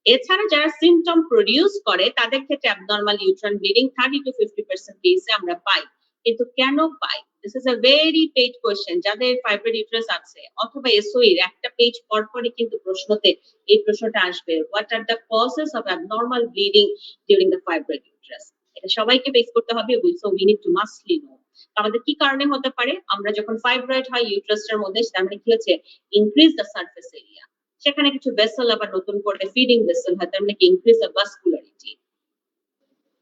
এছাড়া যারা সিমটম প্রডিউস করে তাদের ক্ষেত্রে অ্যাবনর্মাল ইউট্রাইন ব্লিডিং 30 to 50% কেসে আমরা পাই। কিন্তু কেন পাই? This is a very paid question. যাদের ফাইব্রয়েড ইউটেরাস আছে অথবা এসওই এর একটা পেজ পরপরই কিন্তু প্রশ্নতে এই প্রশ্নটা আসবে, what are the causes of abnormal bleeding during the fibroid uterus. এটা সবাইকে বেস করতে হবে, so we need to mostly know আমাদের কি কারণে হতে পারে। আমরা যখন ফাইব্রয়েড হয় ইউটেরাসের মধ্যে, তার মানে কি হচ্ছে ইনক্রিজ দ্য সারফেস এরিয়া, সেখানে কিছু ভেসেল আবার নতুন করে ফিডিং ভেসেল হয়, তার মানে কি ইনক্রিজ দ্য ভাস্কুলারিটি।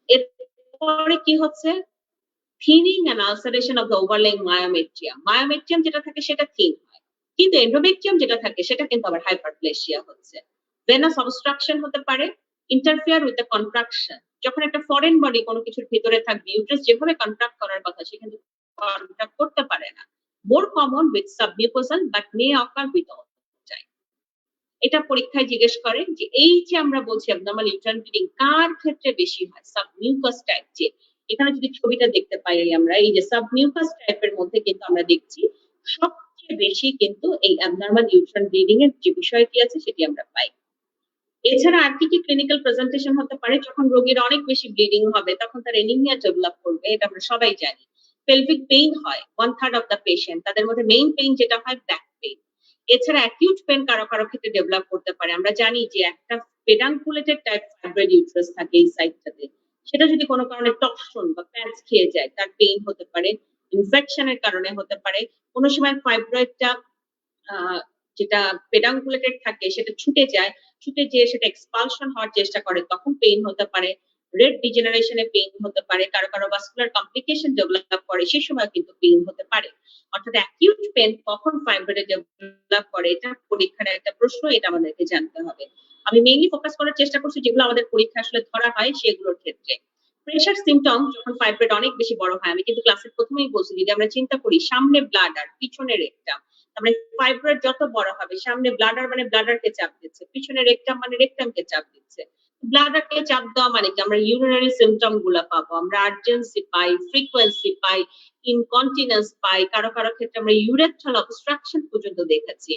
এরপরে কি হচ্ছে? Thinning and ulceration of the overlying myometrium. Myometrium যেটা থাকে সেটা থিন হয়, কিন্তু এন্ডোমেট্রিয়াম যেটা থাকে সেটা কিন্তু আবার হাইপারপ্লেসিয়া হচ্ছে। ভেনাস অবস্ট্রাকশন হতে পারে, ইন্টারফেয়ার উইথ দ্য কন্ট্রাকশন। যখন একটা ফরেন বডি কোনো কিছুর ভিতরে থাকবে, ইউট্রাস যেভাবে কন্ট্রাক্ট করার কথা সে কিন্তু কন্ট্রাক্ট করতে পারে না। More common with submucosal but May ochre with all time. এটা পরীক্ষায় জিজ্ঞেস করে যে এই যে আমরা বলছি অ্যাবনর্মাল ইউট্রাইন ব্লিডিং কার ক্ষেত্রে বেশি হয়? Submucous type. যে এখানে যদি ছবিটা দেখতে পাই আমরা, এই যে সাবমিউকাস টাইপের মধ্যে কিন্তু আমরা দেখছি সবচেয়ে সবচেয়ে বেশি কিন্তু এই অ্যাবনর্মাল ইউট্রাইন ব্লিডিং এর যে বিষয়টি আছে সেটি আমরা পাই। এছাড়া আর কি ক্লিনিক্যাল প্রেজেন্টেশন হতে পারে? যখন রোগীর অনেক বেশি ব্লিডিং হবে তখন তার অ্যানিমিয়া ডেভেলপ করবে, এটা আমরা সবাই জানি। পেলভিক পেইন হয় 1/3 অফ দ্য পেশেন্ট, তাদের মধ্যে মেইন পেইন যেটা হয় ব্যাক পেইন। এছাড়া অ্যাকিউট পেইন কারো কারো ক্ষেত্রে ডেভেলপ করতে পারে। আমরা জানি যে একটা পেডানকুলেটেড টাইপ ফাইব্রয়েড ইউট্রাস থাকে এই সাইডটাতে, সেটা যদি কোনো কারণে টর্শন বা প্যাচ খেয়ে যায় তার পেইন হতে পারে, ইনফেকশনের কারণে হতে পারে। কোনো সময় ফাইব্রয়েডটা যেটা পেডানকুলেটেড থাকে সেটা ছুটে যায়, ছুটে যেয়ে সেটা এক্সপালশন হওয়ার চেষ্টা করে, তখন পেইন হতে পারে। রেড ডিজেনারেশনে পেইন হতে পারে, কারো কারো ভাস্কুলার কমপ্লিকেশন ডেভেলপ করে, সেই সময় কিন্তু পেইন হতে পারে। অর্থাৎ অ্যাকিউট পেইন কখন ফাইব্রয়েডে ডেভেলপ করে এটা পরীক্ষার একটা প্রশ্ন, এটা আমাদেরকে জানতে হবে। আমি মেইনলি ফোকাস করার চেষ্টা করছি যেগুলো আমাদের পরীক্ষা আসলে ধরা হয় সেগুলোর ক্ষেত্রে। প্রেশার সিমটম যখন ফাইব্রয়েড অনেক বেশি বড় হয়, আমি কিন্তু ক্লাসের প্রথমেই বলছি যদি আমরা চিন্তা করি সামনে ব্লাডার পিছনে রেকটাম, তারপরে ফাইব্রয়েড যত বড় হবে সামনে ব্লাডার মানে ব্লাডারকে চাপ দিচ্ছে, পিছনে রেকটাম মানে রেকটামকে চাপ দিচ্ছে। ব্লাডারকে চাপ দেওয়া মানে কি আমরা ইউরিনারি সিমটম গুলা পাবো, আমরা আর্জেন্সি পাই, ফ্রিকোয়েন্সি পাই, ইনকন্টিনেন্স পাই, কারো কারো ক্ষেত্রে আমরা ইউরেথ্রাল অবস্ট্রাকশন পর্যন্ত দেখেছি।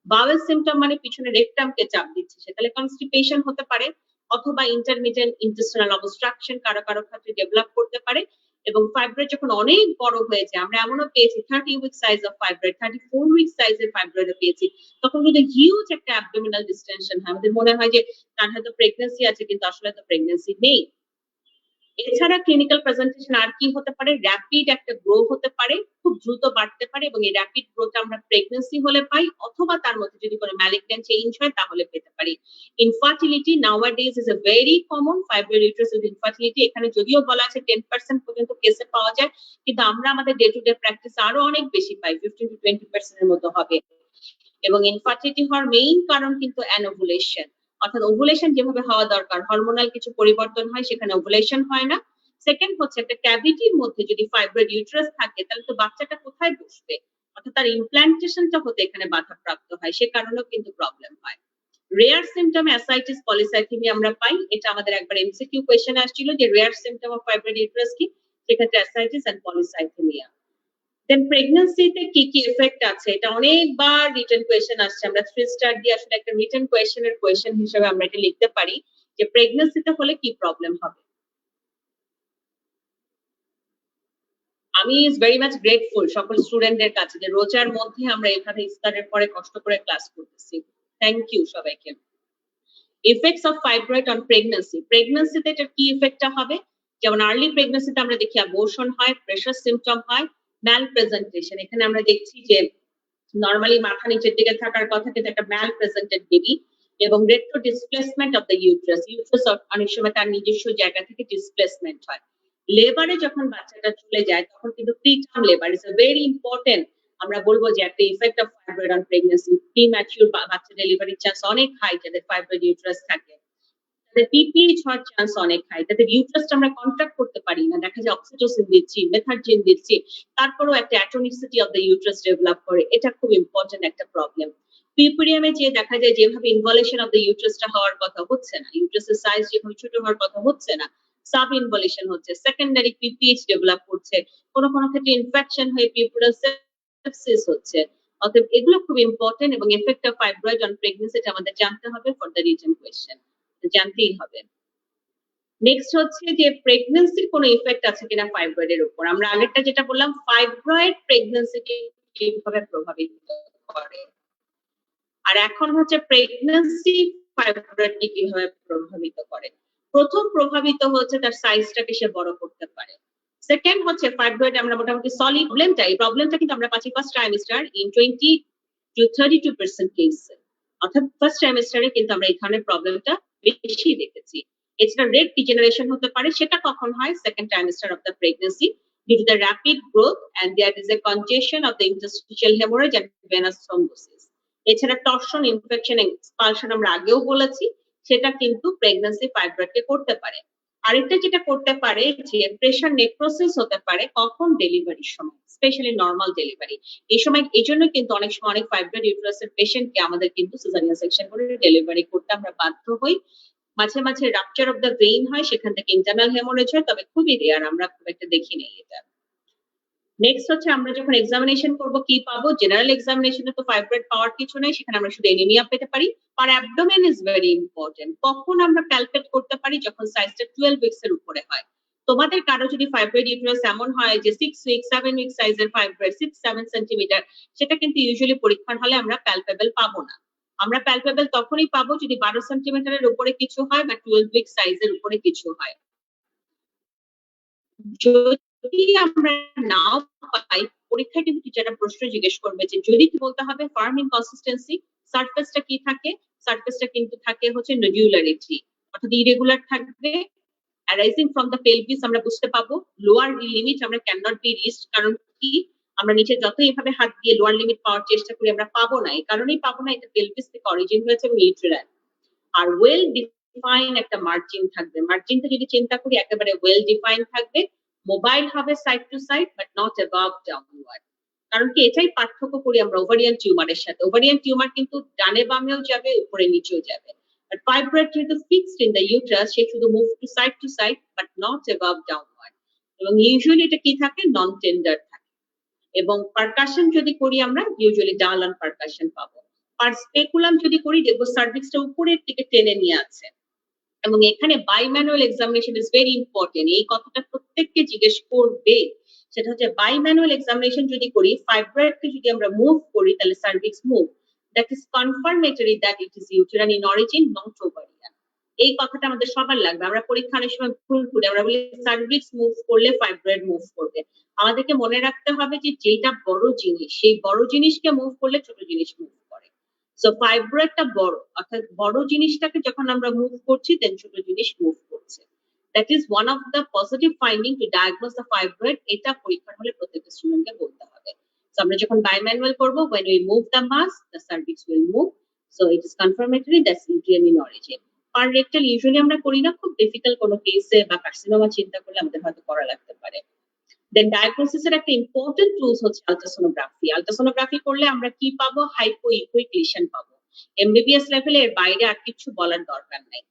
বাওয়েল সিমটম মানে পিছনে রেকটামকে চাপ দিচ্ছে, সে তাহলে কনস্টিপেশন হতে পারে অথবা ইন্টারমিডিয়েন্ট ইন্টেস্টিনাল অবস্ট্রাকশন কারো কারো ক্ষেত্রে ডেভেলপ করতে পারে। এবং ফাইব্রয়েড যখন অনেক বড় হয়ে যায়, আমরা এমনও পেয়েছি 30 week size of fibroid, 34 week সাইজের ফাইব্রয়েড পেয়েছি, তখন কিন্তু হিউজ একটা অ্যাবডোমিনাল ডিস্টেনশন হয়, আমাদের মনে হয় যে তার হয়তো প্রেগন্যান্সি আছে কিন্তু আসলে তো প্রেগন্যান্সি নেই। এছাড়া ক্লিনিক্যাল প্রেজেন্টেশন আর কি হতে পারে? র্যাপিড একটা গ্রো হতে পারে, খুব দ্রুত বাড়তে পারে, এবং এই র্যাপিড গ্রোটা আমরা প্রেগন্যান্সি হলে পাই অথবা তার মধ্যে যদি কোনো ম্যালিগন্যান্ট চেঞ্জ হয় তাহলে পেতে পারি। Infertility নাওয়াডেজ is a very common, fibroid uterus with infertility, এখানে যদিও বলা আছে 10% পর্যন্ত কেসে পাওয়া যায়, কিন্তু আমরা আমাদের ডে টু ডে প্র্যাকটিসে আরো অনেক বেশি পাই, 15 to 20% এর মতো হবে। এবং ইনফার্টিলিটি হওয়ার মেইন কারণ কিন্তু অ্যানোভুলেশন, অর্থাৎ ওভুলেশন যেভাবে হওয়া দরকার, হরমোনাল কিছু পরিবর্তন হয়, সেখানে ওভুলেশন হয় না। সেকেন্ড হচ্ছে একটা ক্যাভিটির মধ্যে যদি ফাইব্রয়েড ইউট্রাস থাকে তাহলে তো বাচ্চাটা কোথায় বসবে, অর্থাৎ তার ইমপ্ল্যান্টেশনটা হতে এখানে বাধাপ্রাপ্ত হয়, সে কারণেও কিন্তু প্রবলেম হয়। রেয়ার সিমটম অ্যাসাইটিস পলিসাইথেমিয়া আমরা পাই, এটা আমাদের একবার এমসিকিউ কোয়েশ্চেন আসছিল যে rare symptom of fibroid uterus কি, সেক্ষেত্রে অ্যাসাইটিস এন্ড পলিসাইথেমিয়া। দেন প্রেগন্যান্সিতে কি কি এফেক্ট আছে, এটা অনেকবার রিটেন কোয়েশ্চেন আসছে, আমরা 3 স্টার দিয়ে আসলে একটা রিটেন কোয়েশ্চেনের কোয়েশ্চেন হিসেবে আমরা এটা লিখতে পারি যে প্রেগন্যান্সিতে হলে কি প্রবলেম হবে। আমি ইজ ভেরি মাচ গ্রেটফুল সকল স্টুডেন্টদের কাছে যে রোজার মধ্যে আমরা এখানে ইফতারের পরে কষ্ট করে ক্লাস করতেছি। থ্যাংক ইউ সবাইকে। Effects of fibroid on pregnancy, প্রেগন্যান্সিতে এটার কি ইফেক্টটা হবে? যেমন আর্লি প্রেগন্যান্সিতে আমরা দেখি অ্যাবর্শন হয়, প্রেশার সিমটম হয়, ম্যাল প্রেজেন্টেশন, এখানে আমরা দেখছি যে নরমালি মাথা নিচের দিকে থাকার কথা কিন্তু একটা ম্যাল প্রেজেন্টেড বেবি, এবং retro displacement of the uterus, uterus অনেক সময় তার নিজস্ব জায়গা থেকে ডিসপ্লেসমেন্ট হয়। লেবারে যখন বাচ্চাটা চলে যায় তখন কিন্তু preterm labour is very important, আমরা বলবো যে একটা effect of fibroid on pregnancy. Premature বাচ্চা ডেলিভারির চান্স অনেক হাই যাদের ফাইব্রয়েড ইউট্রাস থাকে, তাদের পিপিএইচ হওয়ার চান্স অনেক হাই, তাদের ইউট্রাসটা আমরা কন্ট্রাক্ট করতে পারি না, দেখা যায় অক্সিটোসিন দিচ্ছি, মেথারজিন দিচ্ছি, তারপরেও একটা অ্যাটনিসিটি অফ দ্য ইউট্রাস ডেভেলপ করে, এটা খুব ইম্পর্টেন্ট একটা প্রবলেম। পিউরিয়ামে যে দেখা যায় যেভাবে ইনভলিউশন অফ দ্য ইউট্রাসটা হওয়ার কথা হচ্ছে না, ইউট্রাসের সাইজ যেভাবে ছোট হওয়ার কথা হচ্ছে না, সাব ইনভলিউশন হচ্ছে, সেকেন্ডারি পিপিএইচ ডেভেলপ করছে, কোনো কোনো ক্ষেত্রে ইনফেকশন হয়ে পিউরিয়াল সেপসিস হচ্ছে। অতএব এগুলো খুব ইম্পর্টেন্ট, এবং effect of fibroid on pregnancy এটা আমাদের জানতে হবে ফর দ্য রিটেন কোয়েশ্চেন, জানতেই হবে। নেক্সট হচ্ছে যে প্রেগন্যান্সির কোনো ইফেক্ট আছে কিনা ফাইব্রয়েডের উপর। আমরা আগেরটা যেটা বললাম ফাইব্রয়েড প্রেগন্যান্সিকে কিভাবে প্রভাবিত করে, আর এখন হচ্ছে প্রেগন্যান্সি ফাইব্রয়েডকে কিভাবে প্রভাবিত করে। প্রথম প্রভাবিত হচ্ছে তার সাইজটাকে সে বড় করতে পারে। সেকেন্ড হচ্ছে ফাইব্রয়েড আমরা মোটামুটি সলিড প্রবলেমটা কিন্তু আমরা পাচ্ছি first trimester in 20 to 32% case, অর্থাৎ ফার্স্ট ট্রাইমেস্টারে কিন্তু আমরা এই ধরনের প্রবলেমটা বেশি দেখেছি। এছাড়া রেড ডিজেনারেশন হতে পারে, সেটা কখন হয়? Second trimester of the pregnancy due to the rapid growth and there is a congestion of the interstitial hemorrhage and venous thrombosis. এছাড়া টর্শন, ইনফেকশন, এক্সপালশন আমরা আগেও বলেছি, সেটা কিন্তু প্রেগন্যান্সি ফাইব্রয়েডকে করতে পারে। আরেকটা যেটা করতে পারে যে প্রেশার নেক্রোসিস হতে পারে, কখন? ডেলিভারির সময়, স্পেশালি নরমাল ডেলিভারি। এই সময় এই জন্য কিন্তু অনেক সময় অনেক ফাইব্রয়েড ইউটেরাসের পেশেন্টকে আমাদের কিন্তু সিজারিয়ান সেকশন করে ডেলিভারি করতে আমরা বাধ্য হই। মাঝে মাঝে রাপচার অফ দ্য ভেইন হয়, সেখান থেকে ইন্টারনাল হেমোরেজ হয়, তবে খুবই রেয়ার, আমরা খুব একটা দেখি নেই এটা। নেক্সট হচ্ছে আমরা যখন এক্সামিনেশন করব কি পাবো, জেনারেল এক্সামিনেশনে তো ফাইব্রয়েড পাওয়ার কিছু নেই, সেখানে আমরা শুধু এনিমিয়া পেতে পারি। আর অ্যাবডোমেন ইজ ভেরি ইম্পর্টেন্ট। কখন আমরা ক্যালকুলেট করতে পারি, যখন সাইজটা 12 উইকস এর উপরে হয়। তোমাদের কারো যদি ফাইব্রয়েড ইউটেরাস এমন হয় যে 6 উইক 7 উইক সাইজের ফাইব্রয়েড 6-7 সেন্টিমিটার, সেটা কিন্তু ইউজুয়ালি পরীক্ষার হলে আমরা প্যালপেবল পাবো না। আমরা প্যালপেবল তখনই পাবো যদি 12 সেন্টিমিটারের উপরে কিছু হয় বা 12 উইক সাইজের উপরে কিছু হয়। যদি আমরা নাও পাই, পরীক্ষায় কিন্তু টিচাররা প্রশ্ন জিজ্ঞেস করবে যে যদি কি বলতে হবে ফার্ম ইনকনসিস্টেন্সি, সারফেসটা কি থাকে, সারফেসটা কিন্তু থাকে হচ্ছে নডুলারিটি, অর্থাৎ ইরেগুলার থাকবে। অ্যারাইজিং ফ্রম দ্য পেলভিস আমরা বুঝতে পাবো, লোয়ার লিমিট আমরা ক্যান নট বি রিচড, কারণ কি আমরা নিচে যত এভাবে হাত দিয়ে লোয়ার লিমিট পাওয়ার চেষ্টা করি আমরা পাবো না, এই কারণেই পাবো না, এটা পেলভিস থেকে অরিজিন হয়েছে এবং ইউটেরাইন। আর ওয়েল ডিফাইন একটা মার্জিন থাকবে, মার্জিনটা যদি চিন্তা করি একেবারে ওয়েল ডিফাইন থাকবে, মোবাইল হবে side to side but not above downward. কারণ কি এটাই পার্থক্য করি আমরা ওভারিয়ান টিউমারের সাথে। ওভারিয়ান টিউমার কিন্তু ডানে বামেও যাবে, উপরে নিচেও যাবে, বাট ফাইব্রয়েড যেহেতু ফিক্সড ইন দ্য ইউটারাস, সে শুধু move to side but not above downward. এবং ইউজুয়ালি এটা কি থাকে, নন টেন্ডার থাকে। এবং পারকাশন যদি করি আমরা ইউজুয়ালি ডাল অন পারকাশন পাবো। আর স্পেকুলাম যদি করি দেখবো সার্ভিক্সটা উপরের দিকে টেনে নিয়ে আছে। এবং এখানে বাইম্যানুয়াল এক্সামিনেশন ইজ ভেরি ইম্পর্টেন্ট, এই কথাটা প্রত্যেককে জিজ্ঞেস করবে। সেটা হচ্ছে বাইম্যানুয়াল এক্সামিনেশন যদি করি, ফাইব্রয়েডকে যদি আমরা মুভ করি তাহলে cervix move, that is confirmatory that it is uterine in origin not ovarian. এই কথাটা আমাদের সবার লাগবে। আমরা পরীক্ষা অনেক সময় ভুল করি, আমরা বলি সার্ভিক্স মুভ করলে ফাইব্রয়েড মুভ করবে। আমাদেরকে মনে রাখতে হবে যে যেটা বড় জিনিস, সেই বড় জিনিসকে মুভ করলে ছোট জিনিস মুভ করে। সো ফাইব্রয়েডটা বড়, অর্থাৎ বড় জিনিসটাকে যখন আমরা মুভ করছি দেন ছোট জিনিস মুভ করছে। That is one of the positive finding to diagnose the fibroid. এটা পরীক্ষার হলে প্রত্যেকটা স্টুডেন্টকে বলতে হবে। সো আমরা যখন বাইম্যানুয়াল করব, when we move the mass the cervix will move, so it is confirmatory that's uterine in origin. আর রেক্টাল ইউজুয়ালি আমরা করি না, খুব ডিফিকাল্ট কোনো কেসে বা কার্সিনোমা চিন্তা করলে আমাদের হয়তো করা লাগতে পারে। দেন ডায়াগনোসিস এর একটা ইম্পর্টেন্ট টুলস হচ্ছে আলট্রাসোনোগ্রাফি। আলট্রাসোনোগ্রাফি করলে আমরা কি পাবো, হাইপোইকুইক লিশন পাবো। এমবিবিএস লেভেলে এর বাইরে আর কিছু বলার দরকার নাই।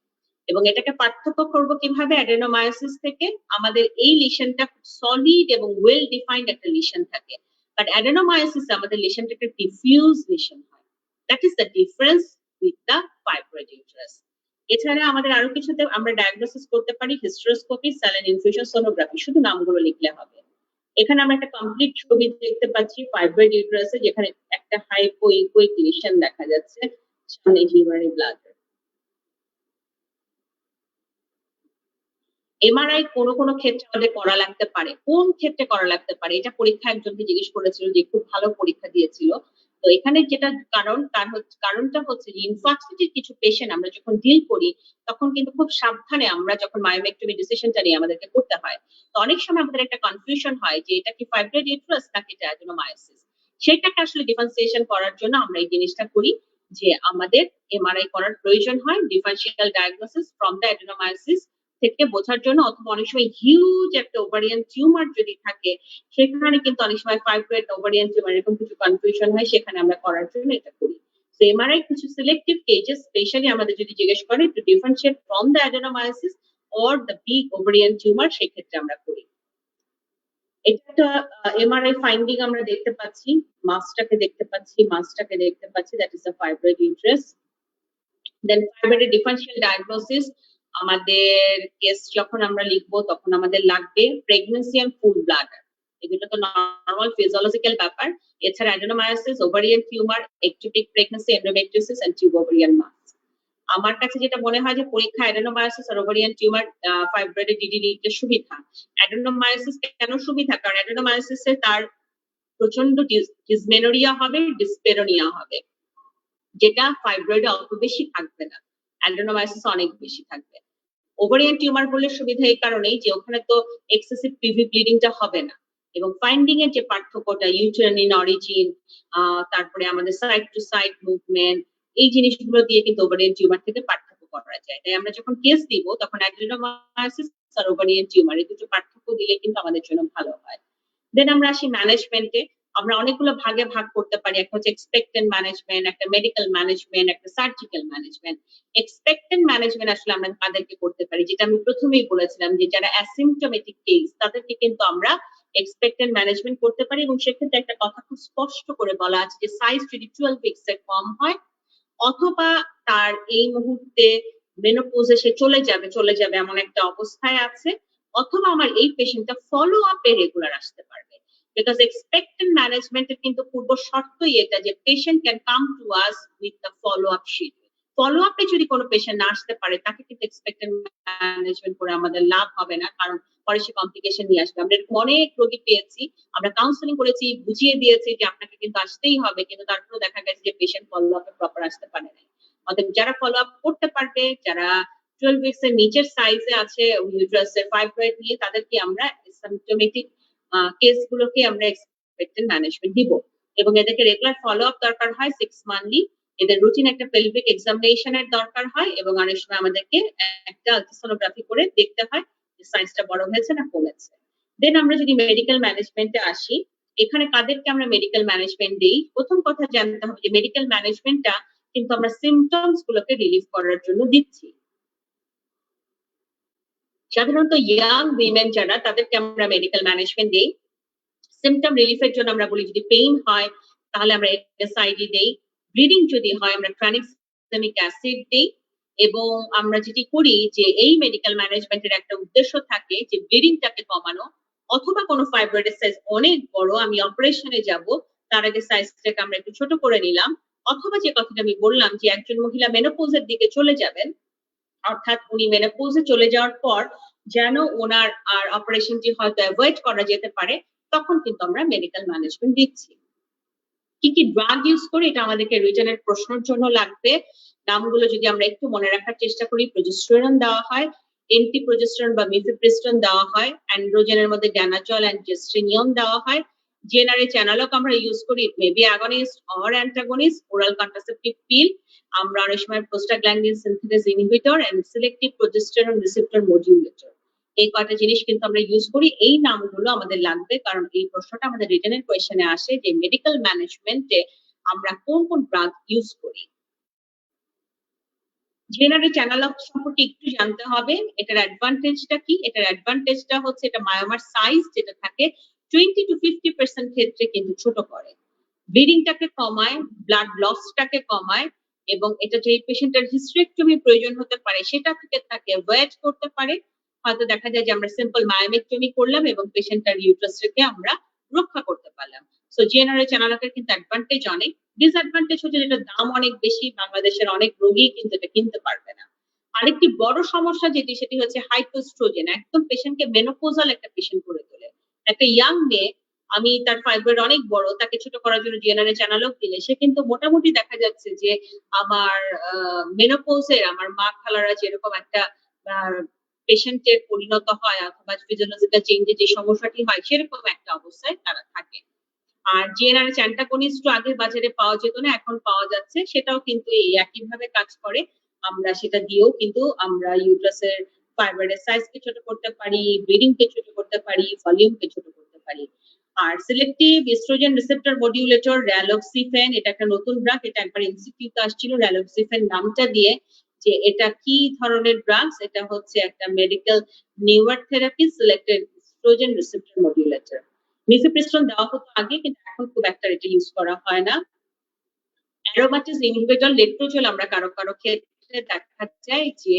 এবং এটাকে পার্থক্য করব কিভাবে, অ্যাডেনোমায়োসিস থেকে আমাদের এই লিশনটা সলিড এবং ওয়েল ডিফাইন্ড একটা লিশন থাকে, বাট অ্যাডেনোমায়োসিস আমাদের লিশনটা একটা ডিফিউজ লিশন হয়। That is the difference with the fibroid uterus. এছাড়া আমাদের আরো কিছুতে আমরা ডায়াগনোসিস করতে পারি, হিস্টেরোস্কোপি, স্যালাইন ইনফিউশন, সোনোগ্রাফি, শুধু নামগুলো লিখলে হবে। এখানে আমরা একটা কমপ্লিট ছবি দেখতে পাচ্ছি ফাইব্রয়েড ইউটেরাসে, যেখানে একটা হাইপোইকুইক লিশন দেখা যাচ্ছে সামনে জিভারি ব্লাডার। এমআরআই কোন কোন ক্ষেত্রে আমাদের করা লাগতে পারে, কোন ক্ষেত্রে করা লাগতে পারে, এটা পরীক্ষা একজনকে জিজ্ঞেস করেছিল যে খুব ভালো পরীক্ষা দিয়েছিল। তো এখানে যেটা কারণটা হচ্ছে যে ইনফার্টিলিটির কিছু পেশেন্ট আমরা যখন ডিল করি তখন কিন্তু খুব সাবধানে আমরা যখন মায়োমেক্টমি ডিসিশনটা নিয়ে আমাদেরকে করতে হয়, তো অনেক সময় আমাদের একটা কনফিউশন হয় যে এটা কি ফাইব্রয়েড ইউটেরাস নাকি এটা অ্যাডেনোমায়োসিস। সেটাকে আসলে ডিফারেন্সিয়েশন করার জন্য আমরা এই জিনিসটা করি যে আমাদের এমআরআই করার প্রয়োজন হয়, differential diagnosis from the adenomyosis থেকে বোঝার জন্য। অথবা অনেক সময় হিউজ একটা ওভারিয়ান টিউমার যদি থাকে, সেখানে কিন্তু অনেক সময় ফাইব্রয়েড ওভারিয়ান টিউমার এরকম কিছু কনফিউশন হয়, সেখানে আমরা করার জন্য এটা করি। সো এমআরআই কিছু সিলেক্টিভ কেসেস স্পেশালি আমাদের যদি জিজ্ঞেস করে to differentiate from the adenomyosis or the big ovarian tumour, সেই ক্ষেত্রে আমরা করি। এটা এমআরআই ফাইন্ডিং আমরা দেখতে পাচ্ছি, মাসটাকে দেখতে পাচ্ছি, that is the fibroid uterus. Then fibroid differential diagnosis, আমাদের কেস যখন আমরা লিখবো তখন আমাদের লাগবে প্রেগন্যান্সি এন্ড ফুল ব্লাডার, এগুলো তো নরমাল ফিজিওলজিক্যাল ব্যাপার। এছাড়া adenomyosis, ovarian tumour, ectopic pregnancy, endometriosis and tubo ovarian mass. আমার কাছে যেটা মনে হয় যে পরীক্ষা অ্যাডেনোমায়োসিস আর ওভারিয়ান টিউমার ফাইব্রয়েডে ডিডি লিখতে সুবিধা। অ্যাডেনোমায়োসিস কেন সুবিধা, কারণ অ্যাডেনোমায়োসিসে তার প্রচন্ড ডিসমেনোরিয়া হবে, ডিসপেরোনিয়া হবে, যেটা ফাইব্রয়েডে অত বেশি থাকবে না, অ্যাডেনোমায়োসিস অনেক বেশি থাকবে। ওভারিয়ান টিউমার বলে সুবিধা এই কারণেই যে ওখানে তো এক্সেসিভ পিভি ব্লিডিংটা হবে না, এবং ফাইন্ডিং এর যে পার্থক্যটা, ইউটেরাইন ইন অরিজিন, তারপরে আমাদের সাইড টু সাইড মুভমেন্ট, এই জিনিসগুলো দিয়ে কিন্তু ওভারিয়ান টিউমার থেকে পার্থক্য করা যায়। তাই আমরা যখন কেস দিব তখন অ্যাডেনোমায়োসিস আর ওভারিয়ান টিউমার এই দুটো পার্থক্য দিলে কিন্তু আমাদের জন্য ভালো হয়। দেন আমরা আসি ম্যানেজমেন্টে। আমরা অনেকগুলো ভাগে ভাগ করতে পারি, একটা হচ্ছে এক্সপেক্টেন্ট ম্যানেজমেন্ট, একটা মেডিকেল ম্যানেজমেন্ট, একটা সার্জিক্যাল ম্যানেজমেন্ট। এক্সপেক্টেন্ট ম্যানেজমেন্ট আসলে আমরা তাদেরকে করতে পারি, যেটা আমি প্রথমেই বলেছিলাম যে যারা অ্যাসিম্পটোমেটিক কেস তাদেরকে কিন্তু আমরা এক্সপেক্টেন্ট ম্যানেজমেন্ট করতে পারি, এবং সেক্ষেত্রে একটা কথা খুব স্পষ্ট করে বলা আছে যে সাইজ যদি 12 উইকস এর কম হয়, অথবা তার এই মুহূর্তে মেনোপোজে সে চলে যাবে এমন একটা অবস্থায় আছে, অথবা আমার এই পেশেন্টটা ফলো আপে রেগুলার আসতে পারবে। বিকজ এক্সপেক্টেন্ট ম্যানেজমেন্টের কিন্তু পূর্ব শর্তই এটা যে patient can come to us with the follow up sheet. Follow আপে যদি কোনো পেশেন্ট না আসতে পারে, তাকে কিন্তু এক্সপেক্টেন্ট ম্যানেজমেন্ট করে আমাদের লাভ হবে না, কারণ পরে সে কমপ্লিকেশন নিয়ে আসবে। আমরা এরকম অনেক রোগী পেয়েছি, আমরা কাউন্সেলিং করেছি, বুঝিয়ে দিয়েছি যে আপনাকে কিন্তু আসতেই হবে, কিন্তু তারপরেও দেখা গেছে যে পেশেন্ট ফলো আপে প্রপার আসতে পারে না। অতএব যারা ফলো আপ করতে পারবে, যারা 12 উইকস এর নিচের সাইজে আছে ইউট্রাসের ফাইব্রয়েড নিয়ে, তাদেরকে আমরা সিম্পটোমেটিক কেসগুলোকে আমরা এক্সপেক্টেন্ট ম্যানেজমেন্ট দিব, এবং এদেরকে রেগুলার ফলো আপ দরকার হয় 6 মান্থলি। এদের রুটিন একটা পেলভিক এক্সামিনেশনের দরকার হয়, এবং অনেক সময় আমাদেরকে একটা আলট্রাসোনোগ্রাফি করে দেখতে হয় যে সাইজটা বড় হয়েছে না কমেছে। দেন আমরা যদি মেডিকেল ম্যানেজমেন্টে আসি, এখানে কাদেরকে আমরা মেডিকেল ম্যানেজমেন্ট দিই? প্রথম কথা জানতে হবে যে মেডিকেল ম্যানেজমেন্টটা কিন্তু আমরা সিমটমস গুলোকে রিলিভ করার জন্য দিচ্ছি। সাধারণত ইয়াং উইমেন যারা, তাদেরকে আমরা মেডিকেল ম্যানেজমেন্ট দিই সিমটম রিলিফের জন্য। আমরা বলি যদি পেইন হয় তাহলে আমরা এসআইডি দেই, ব্লিডিং যদি হয় আমরা ট্রানিক্সামিক অ্যাসিড দেই, এবং আমরা যেটি করি যে এই মেডিকেল ম্যানেজমেন্টের একটা উদ্দেশ্য থাকে যে ব্লিডিংটাকে কমানো, অথবা কোনো ফাইব্রয়েডের সাইজ অনেক বড়, আমি অপারেশনে যাব, তার আগে সাইজটাকে আমরা একটু ছোট করে নিলাম, অথবা যে কথাটা আমি বললাম যে একজন মহিলা মেনোপোজের দিকে চলে যাবেন, অর্থাৎ উনি মেনোপোজে চলে যাওয়ার পর যেন ওনার আর অপারেশনটি হয়তো অ্যাভয়েড করা যেতে পারে, তখন কিন্তু আমরা মেডিকেল ম্যানেজমেন্ট দিচ্ছি। কি কি ড্রাগ ইউজ করি, এটা আমাদেরকে রিটার্নের প্রশ্নের জন্য লাগবে। নামগুলো যদি আমরা একটু মনে রাখার চেষ্টা করি, প্রোজেস্টেরন দেওয়া হয়, এন্টি প্রোজেস্টেরন বা মিফেপ্রিস্টন দেওয়া হয়, অ্যান্ড্রোজেনের মধ্যে গ্যানাচল এন্ড জেস্ট্রিনিয়ন দেওয়া হয়। জিএনআরএইচ অ্যানালগ আমরা ইউজ করি, maybe agonist or antagonist, oral contraceptive pill. আমরা অনেক সময় prostaglandin synthesis inhibitor and selective progesterone receptor modulator, এই কয়টা জিনিস কিন্তু আমরা ইউজ করি। এই নামগুলো আমাদের লাগবে, কারণ এই প্রশ্নটা আমাদের রিটেনের কোয়েশ্চেনে আসে যে মেডিকেল ম্যানেজমেন্টে আমরা কোন কোন ড্রাগ ইউজ করি। জিএনআরএইচ অ্যানালগ সম্পর্কে একটু জানতে হবে। এটার অ্যাডভান্টেজটা কি? এটার অ্যাডভান্টেজটা হচ্ছে এটা মায়োমার সাইজ যেটা থাকে 20 to 50% ক্ষেত্রে কিন্তু ছোট করে, ব্লিডিংটাকে কমায়, ব্লাড লসটাকে কমায়, এবং এটা যে পেশেন্টের হিস্টেরেক্টমি প্রয়োজন হতে পারে সেটা থেকে তাকে অ্যাভয়েড করতে পারে। হয়তো দেখা যায় যে আমরা সিম্পল মায়োমেক্টমি করলাম এবং পেশেন্টের ইউট্রাসটাকে আমরা রক্ষা করতে পারলাম। সো জিএনআরএইচ অ্যানালগের কিন্তু অ্যাডভান্টেজ অনেক, ডিসঅ্যাডভান্টেজ হচ্ছে যেটা দাম অনেক বেশি, বাংলাদেশের অনেক রোগী কিন্তু এটা কিনতে পারবে না। আরেকটি বড় সমস্যা সেটি হচ্ছে হাইপোস্ট্রোজেন, একদম পেশেন্টকে মেনোপোজাল একটা পেশেন্ট করে তোলে। একটা ইয়াং মেয়ে, আমি তার ফাইব্রয়েড অনেক বড়, তাকে ছোট করার জন্য জিএনআরএইচ অ্যানালগ দিলে সে কিন্তু মোটামুটি দেখা যাচ্ছে যে আমার মেনোপোজে আমার মা খালারা যেরকম একটা পেশেন্টের পরিণত হয়, অথবা ফিজিওলজিক্যাল চেঞ্জে যে সমস্যাটি হয় সেরকম একটা অবস্থায় তারা থাকে। আর জিএনআরএইচ অ্যান্টাগনিস্ট আগে বাজারে পাওয়া যেত না, এখন পাওয়া যাচ্ছে, সেটাও কিন্তু এই একইভাবে কাজ করে। আমরা সেটা দিয়েও কিন্তু আমরা ইউট্রাসের ফাইব্রয়েডের সাইজকে ছোট করতে পারি, ব্লিডিংকে ছোট করতে পারি, ভলিউমকে ছোট করতে পারি। আর সিলেক্টিভ এস্ট্রোজেন রিসেপ্টর মডিউলেটর র্যালক্সিফেন, এটা একটা নতুন ড্রাগ, এটা একবার এমসিকিউতে আসছিল র্যালক্সিফেন নামটা দিয়ে, যে এটা কি ধরনের ড্রাগস। এটা হচ্ছে একটা medical newer therapy, selected estrogen receptor modulator. Mifepristone দেওয়া হতো আগে, কিন্তু এখন খুব একটা এটা ইউজ করা হয় না। অ্যারোমাটিস ইনহিবিটর লেট্রোজোল আমরা কারো কারো ক্ষেত্রে দেখা যায় যে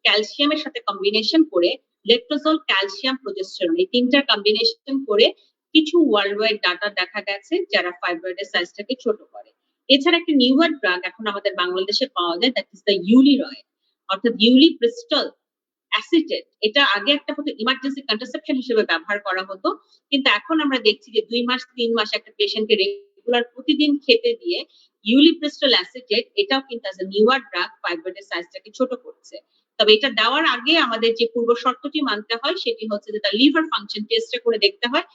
ক্যালসিয়ামের সাথে কম্বিনেশন করে, লেট্রোজোল ক্যালসিয়াম প্রোজেস্টেরন এই তিনটা কম্বিনেশন করে কিছু ওয়ার্ল্ড ওয়াইড ডাটা দেখা গেছে যারা ফাইব্রয়েডের সাইজটাকে ছোট করে। এছাড়া একটা নিউয়ার ড্রাগ এখন আমাদের বাংলাদেশে পাওয়া যায়, দ্যাট ইজ দ্য ইউলিরয়েড, অর্থাৎ ইউলিপ্রিস্টল অ্যাসিটেট। এটা আগে একটা হতো ইমার্জেন্সি কন্ট্রাসেপশন হিসেবে ব্যবহার করা হতো, কিন্তু এখন আমরা দেখছি যে 2 মাস 3 মাস একটা পেশেন্টকে রেগুলার প্রতিদিন খেতে দিয়ে ইউলিপ্রিস্টল অ্যাসিটেট, এটাও কিন্তু অ্যাজ এ নিউয়ার ড্রাগ ফাইব্রয়েডের সাইজটাকে ছোট করছে। তবে এটা দেওয়ার আগে আমাদের যে পূর্ব শর্তটি মানতে হয় সেটি হচ্ছে যে তার লিভার ফাংশন টেস্টটা করে দেখতে হয়।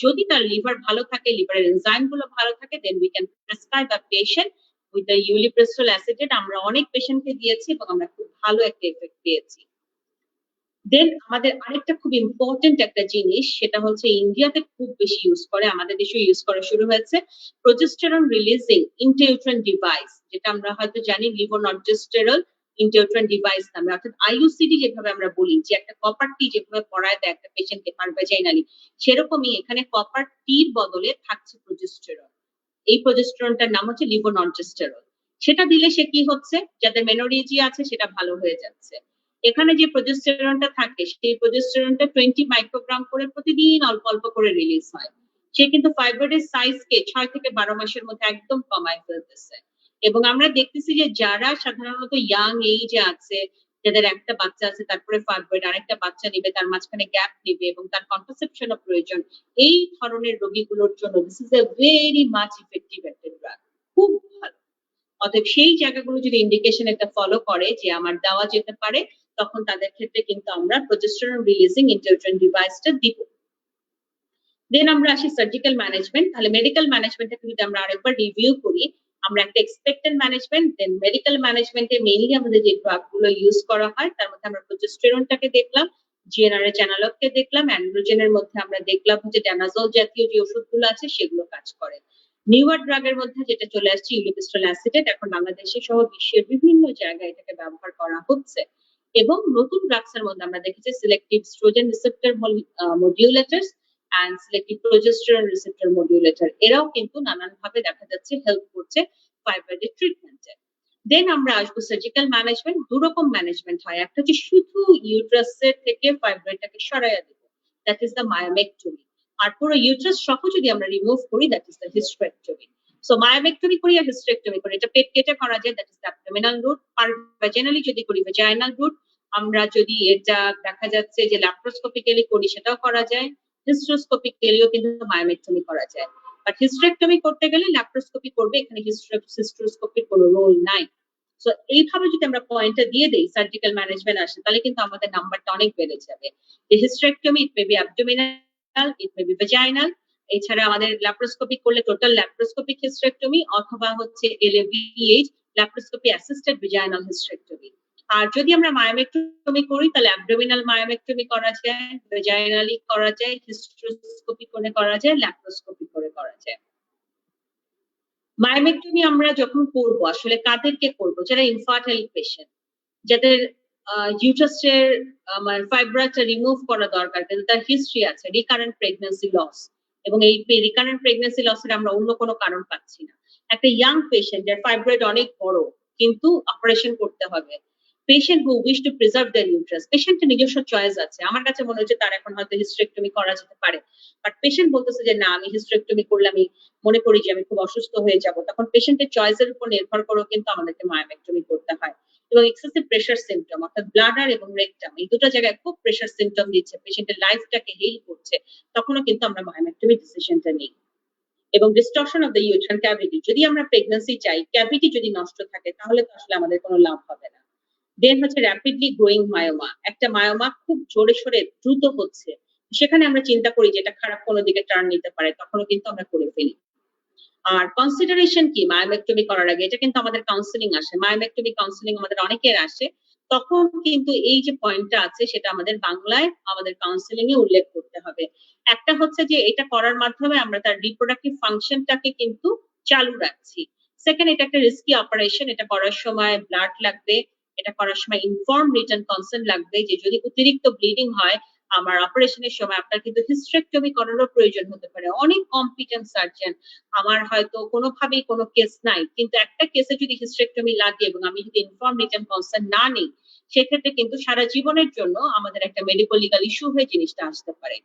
যদি তার লিভার ভালো থাকে, লিভারের এনজাইম গুলো ভালো থাকে, then we can prescribe a patient with the ulipristal acetate. আমরা অনেক পেশেন্টকে দিয়েছি এবং আমরা খুব ভালো একটা এফেক্ট পেয়েছি। দেন আমাদের আরেকটা খুব ইম্পর্টেন্ট একটা জিনিস, সেটা হচ্ছে ইন্ডিয়াতে খুব বেশি ইউজ করে, আমাদের দেশে ইউজ করা শুরু হয়েছে, প্রোজেস্টেরন রিলিজিং ইন্ট্রাইউটেরাইন ডিভাইস, যেটা আমরা হয়তো জানি লিভোনর্জেস্টেরল ইন্টারট্রান ডিভাইস নামে, অর্থাৎ আইইউসিডি যেভাবে আমরা বলি যে একটা কপার টি যেভাবে পড়ায় দেয় একটা পেশেন্টকে পারভাজাইনালি, সেরকমই এখানে কপার টির বদলে থাকছে প্রোজেস্টেরন। এই প্রোজেস্টেরনটার নাম হচ্ছে লিভোনর্জেস্টেরন। সেটা দিলে সে কি হচ্ছে, যাদের মেনোরেজিয়া আছে সেটা ভালো হয়ে যাচ্ছে। এখানে যে প্রোজেস্টেরনটা থাকে সেই প্রোজেস্টেরনটা 20 মাইক্রোগ্রাম করে প্রতিদিন অল্প অল্প করে রিলিজ হয়। সে কিন্তু ফাইব্রয়েডের সাইজকে 6 থেকে 12 মাসের মধ্যে একদম কমায় ফেলতেছে। এবং আমরা দেখতেছি যে যারা সাধারণত ইয়াং এইজে আছে, যাদের একটা বাচ্চা আছে তারপরে ফাইব্রয়েড আরেকটা বাচ্চা নেবে, তার মাঝখানে গ্যাপ নেবে এবং তার কন্ট্রাসেপশনও প্রয়োজন, এই ধরনের রোগীগুলোর জন্য this is a very much effective একটা ড্রাগ, খুব ভালো। অতএব সেই জায়গাগুলো যদি ইন্ডিকেশন এটা ফলো করে যে আমার দেওয়া যেতে পারে, তখন তাদের ক্ষেত্রে কিন্তু আমরা প্রোজেস্টেরন রিলিজিং ইন্টারট্রান ডিভাইসটা দিব। দেন আমরা আসি সার্জিক্যাল ম্যানেজমেন্ট। তাহলে মেডিকেল ম্যানেজমেন্টটাকে যদি আমরা আরেকবার রিভিউ করি, আমরা একটা এক্সপেক্টেন্ট ম্যানেজমেন্ট, দেন মেডিকেল ম্যানেজমেন্টে মেইনলি আমাদের যে ড্রাগগুলো ইউজ করা হয় তার মধ্যে আমরা প্রোজেস্টেরনটাকে দেখলাম, জিএনআরএইচ অ্যানালগকে দেখলাম, অ্যান্ড্রোজেনের মধ্যে আমরা দেখলাম হচ্ছে ড্যানাজল জাতীয় যে ওষুধগুলো আছে সেগুলো কাজ করে। নিউয়ার ড্রাগের মধ্যে যেটা চলে আসছে ইউলিপিস্টল অ্যাসিটেট, এখন বাংলাদেশে সহ বিশ্বের বিভিন্ন জায়গায় এটাকে ব্যবহার করা হচ্ছে। এবং নতুন ড্রাগস এর মধ্যে আমরা দেখেছি selective estrogen receptor modulators and selective progesterone receptor modulator, এরাও কিন্তু নানানভাবে দেখা যাচ্ছে হেল্প করছে ফাইব্রয়েডের ট্রিটমেন্টে। দেন আমরা আসবো সার্জিক্যাল ম্যানেজমেন্ট। দুরকম ম্যানেজমেন্ট হয়, একটা হচ্ছে শুধু ইউট্রাসের থেকে ফাইব্রয়েডটাকে সরাইয়া দেব, দ্যাট ইজ দ্য মায়োমেক্টমি। আর পুরো ইউট্রাস সহ যদি আমরা রিমুভ করি, that is the hysterectomy. So myomectomy করি আর হিস্টেরেক্টমি করি, এটা পেট কেটে করা যায়, that is the abdominal route. আর ভ্যাজিনালি যদি করি ভ্যাজাইনাল রুট। আমরা যদি এটা দেখা যাচ্ছে যে ল্যাপ্রোস্কোপিক্যালি করি সেটাও করা যায়, হিস্টেরোস্কোপিক্যালিও কিন্তু মায়োমেক্টমি করা যায়। বাট হিস্টেরেক্টমি করতে গেলে ল্যাপ্রোস্কোপি করবে, এখানে হিস্টেরোস্কোপির কোনো রোল নাই। সো এইভাবে যদি আমরা পয়েন্টটা দিয়ে দেই সার্জিক্যাল ম্যানেজমেন্ট আসে, তাহলে কিন্তু আমাদের নাম্বারটা অনেক বেড়ে যাবে। যে হিস্টেরেক্টমি ইট মে বি অ্যাবডোমিনাল, ইট মে বি ভ্যাজাইনাল। এছাড়া আমাদের ল্যাপ্রোস্কোপি করলে টোটাল ল্যাপ্রোস্কোপিক হিস্টেরেক্টমি, অথবা হচ্ছে এলএভিএইচ ল্যাপ্রোস্কোপি অ্যাসিস্টেড ভ্যাজাইনাল হিস্টেরেক্টমি। আর যদি আমরা মায়োমেক্টমি করি তাহলে অ্যাবডোমিনাল মায়োমেক্টমি করা যায়, ভ্যাজাইনালি করা যায়, হিস্টেরোস্কোপি করে করা যায়, ল্যাপ্রোস্কোপি করে করা যায়। মায়োমেক্টমি আমরা যখন করব আসলে কাদেরকে করব, যারা ইনফার্টাইল পেশেন্ট, যাদের ইউটারাসের ফাইব্রয়েডটা রিমুভ করা দরকার কিন্তু তার হিস্ট্রি আছে রিকারেন্ট প্রেগন্যান্সি লস, এবং এই রিকারেন্ট প্রেগন্যান্সি লসের আমরা অন্য কোনো কারণ পাচ্ছি না। একটা ইয়াং পেশেন্ট যার ফাইব্রয়েড অনেক বড় কিন্তু অপারেশন করতে হবে, patient who wish to preserve their uterus, পেশেন্টের নিজস্ব চয়েস আছে। আমার কাছে মনে হচ্ছে তার এখন হয়তো হিস্টেরেক্টমি করা যেতে পারে, বাট পেশেন্ট বলতেছে যে না, আমি হিস্টেরেক্টমি করলে আমি মনে করি যে আমি খুব অসুস্থ হয়ে যাব, তখন পেশেন্টের চয়েসের উপর নির্ভর করেও কিন্তু আমাদেরকে মায়োমেক্টমি করতে হয়। এবং এক্সেসিভ প্রেশার সিমটম অর্থাৎ ব্লাডার এবং রেকটাম, এই দুটো জায়গায় খুব প্রেশার সিমটম দিচ্ছে, পেশেন্টের লাইফটাকে হিল করছে, তখনও কিন্তু আমরা মায়োমেক্টমি ডিসিশনটা নিই। এবং distortion of the uterine cavity, যদি আমরা প্রেগন্যান্সি চাই, ক্যাভিটি যদি নষ্ট থাকে তাহলে তো আসলে আমাদের কোনো লাভ হবে না। দেন হচ্ছে র্যাপিডলি গ্রোয়িং মায়োমা, একটা মায়োমা খুব জোরে সোরে দ্রুত হচ্ছে, সেখানে আমরা চিন্তা করি যে এটা খারাপ কোনো দিকে টার্ন নিতে পারে, তখনও কিন্তু আমরা করে ফেলি। আর কনসিডারেশন কি মায়োমেক্টমি করার আগে, এটা কিন্তু আমাদের কাউন্সিলিং আসে, মায়োমেক্টমি কাউন্সিলিং আমাদের অনেকের আসে, তখন কিন্তু এই যে পয়েন্টটা আছে সেটা আমাদের বাংলায় আমাদের কাউন্সিলিং এ উল্লেখ করতে হবে। একটা হচ্ছে যে এটা করার মাধ্যমে আমরা তার রিপ্রোডাক্টিভ ফাংশনটাকে কিন্তু চালু রাখছি। সেকেন্ড, এটা একটা রিস্কি অপারেশন, এটা করার সময় ব্লাড লাগবে, এটা করার সময় ইনফর্ম রিটার্ন কনসেন্ট লাগবে যে যদি অতিরিক্ত ব্লিডিং হয় আমার অপারেশনের সময় আপনার কিন্তু হিস্টেরেক্টমি করারও প্রয়োজন হতে পারে। অনেক কম্পিটেন্ট সার্জন, আমার হয়তো কোনোভাবেই কোনো কেস নাই, কিন্তু একটা কেসে যদি হিস্টেরেক্টমি লাগে এবং আমি যদি ইনফর্ম রিটার্ন কনসেন্ট না নিই, সেক্ষেত্রে কিন্তু সারা জীবনের জন্য আমাদের একটা মেডিকেল লিগাল ইস্যু হয়ে জিনিসটা আসতে পারে।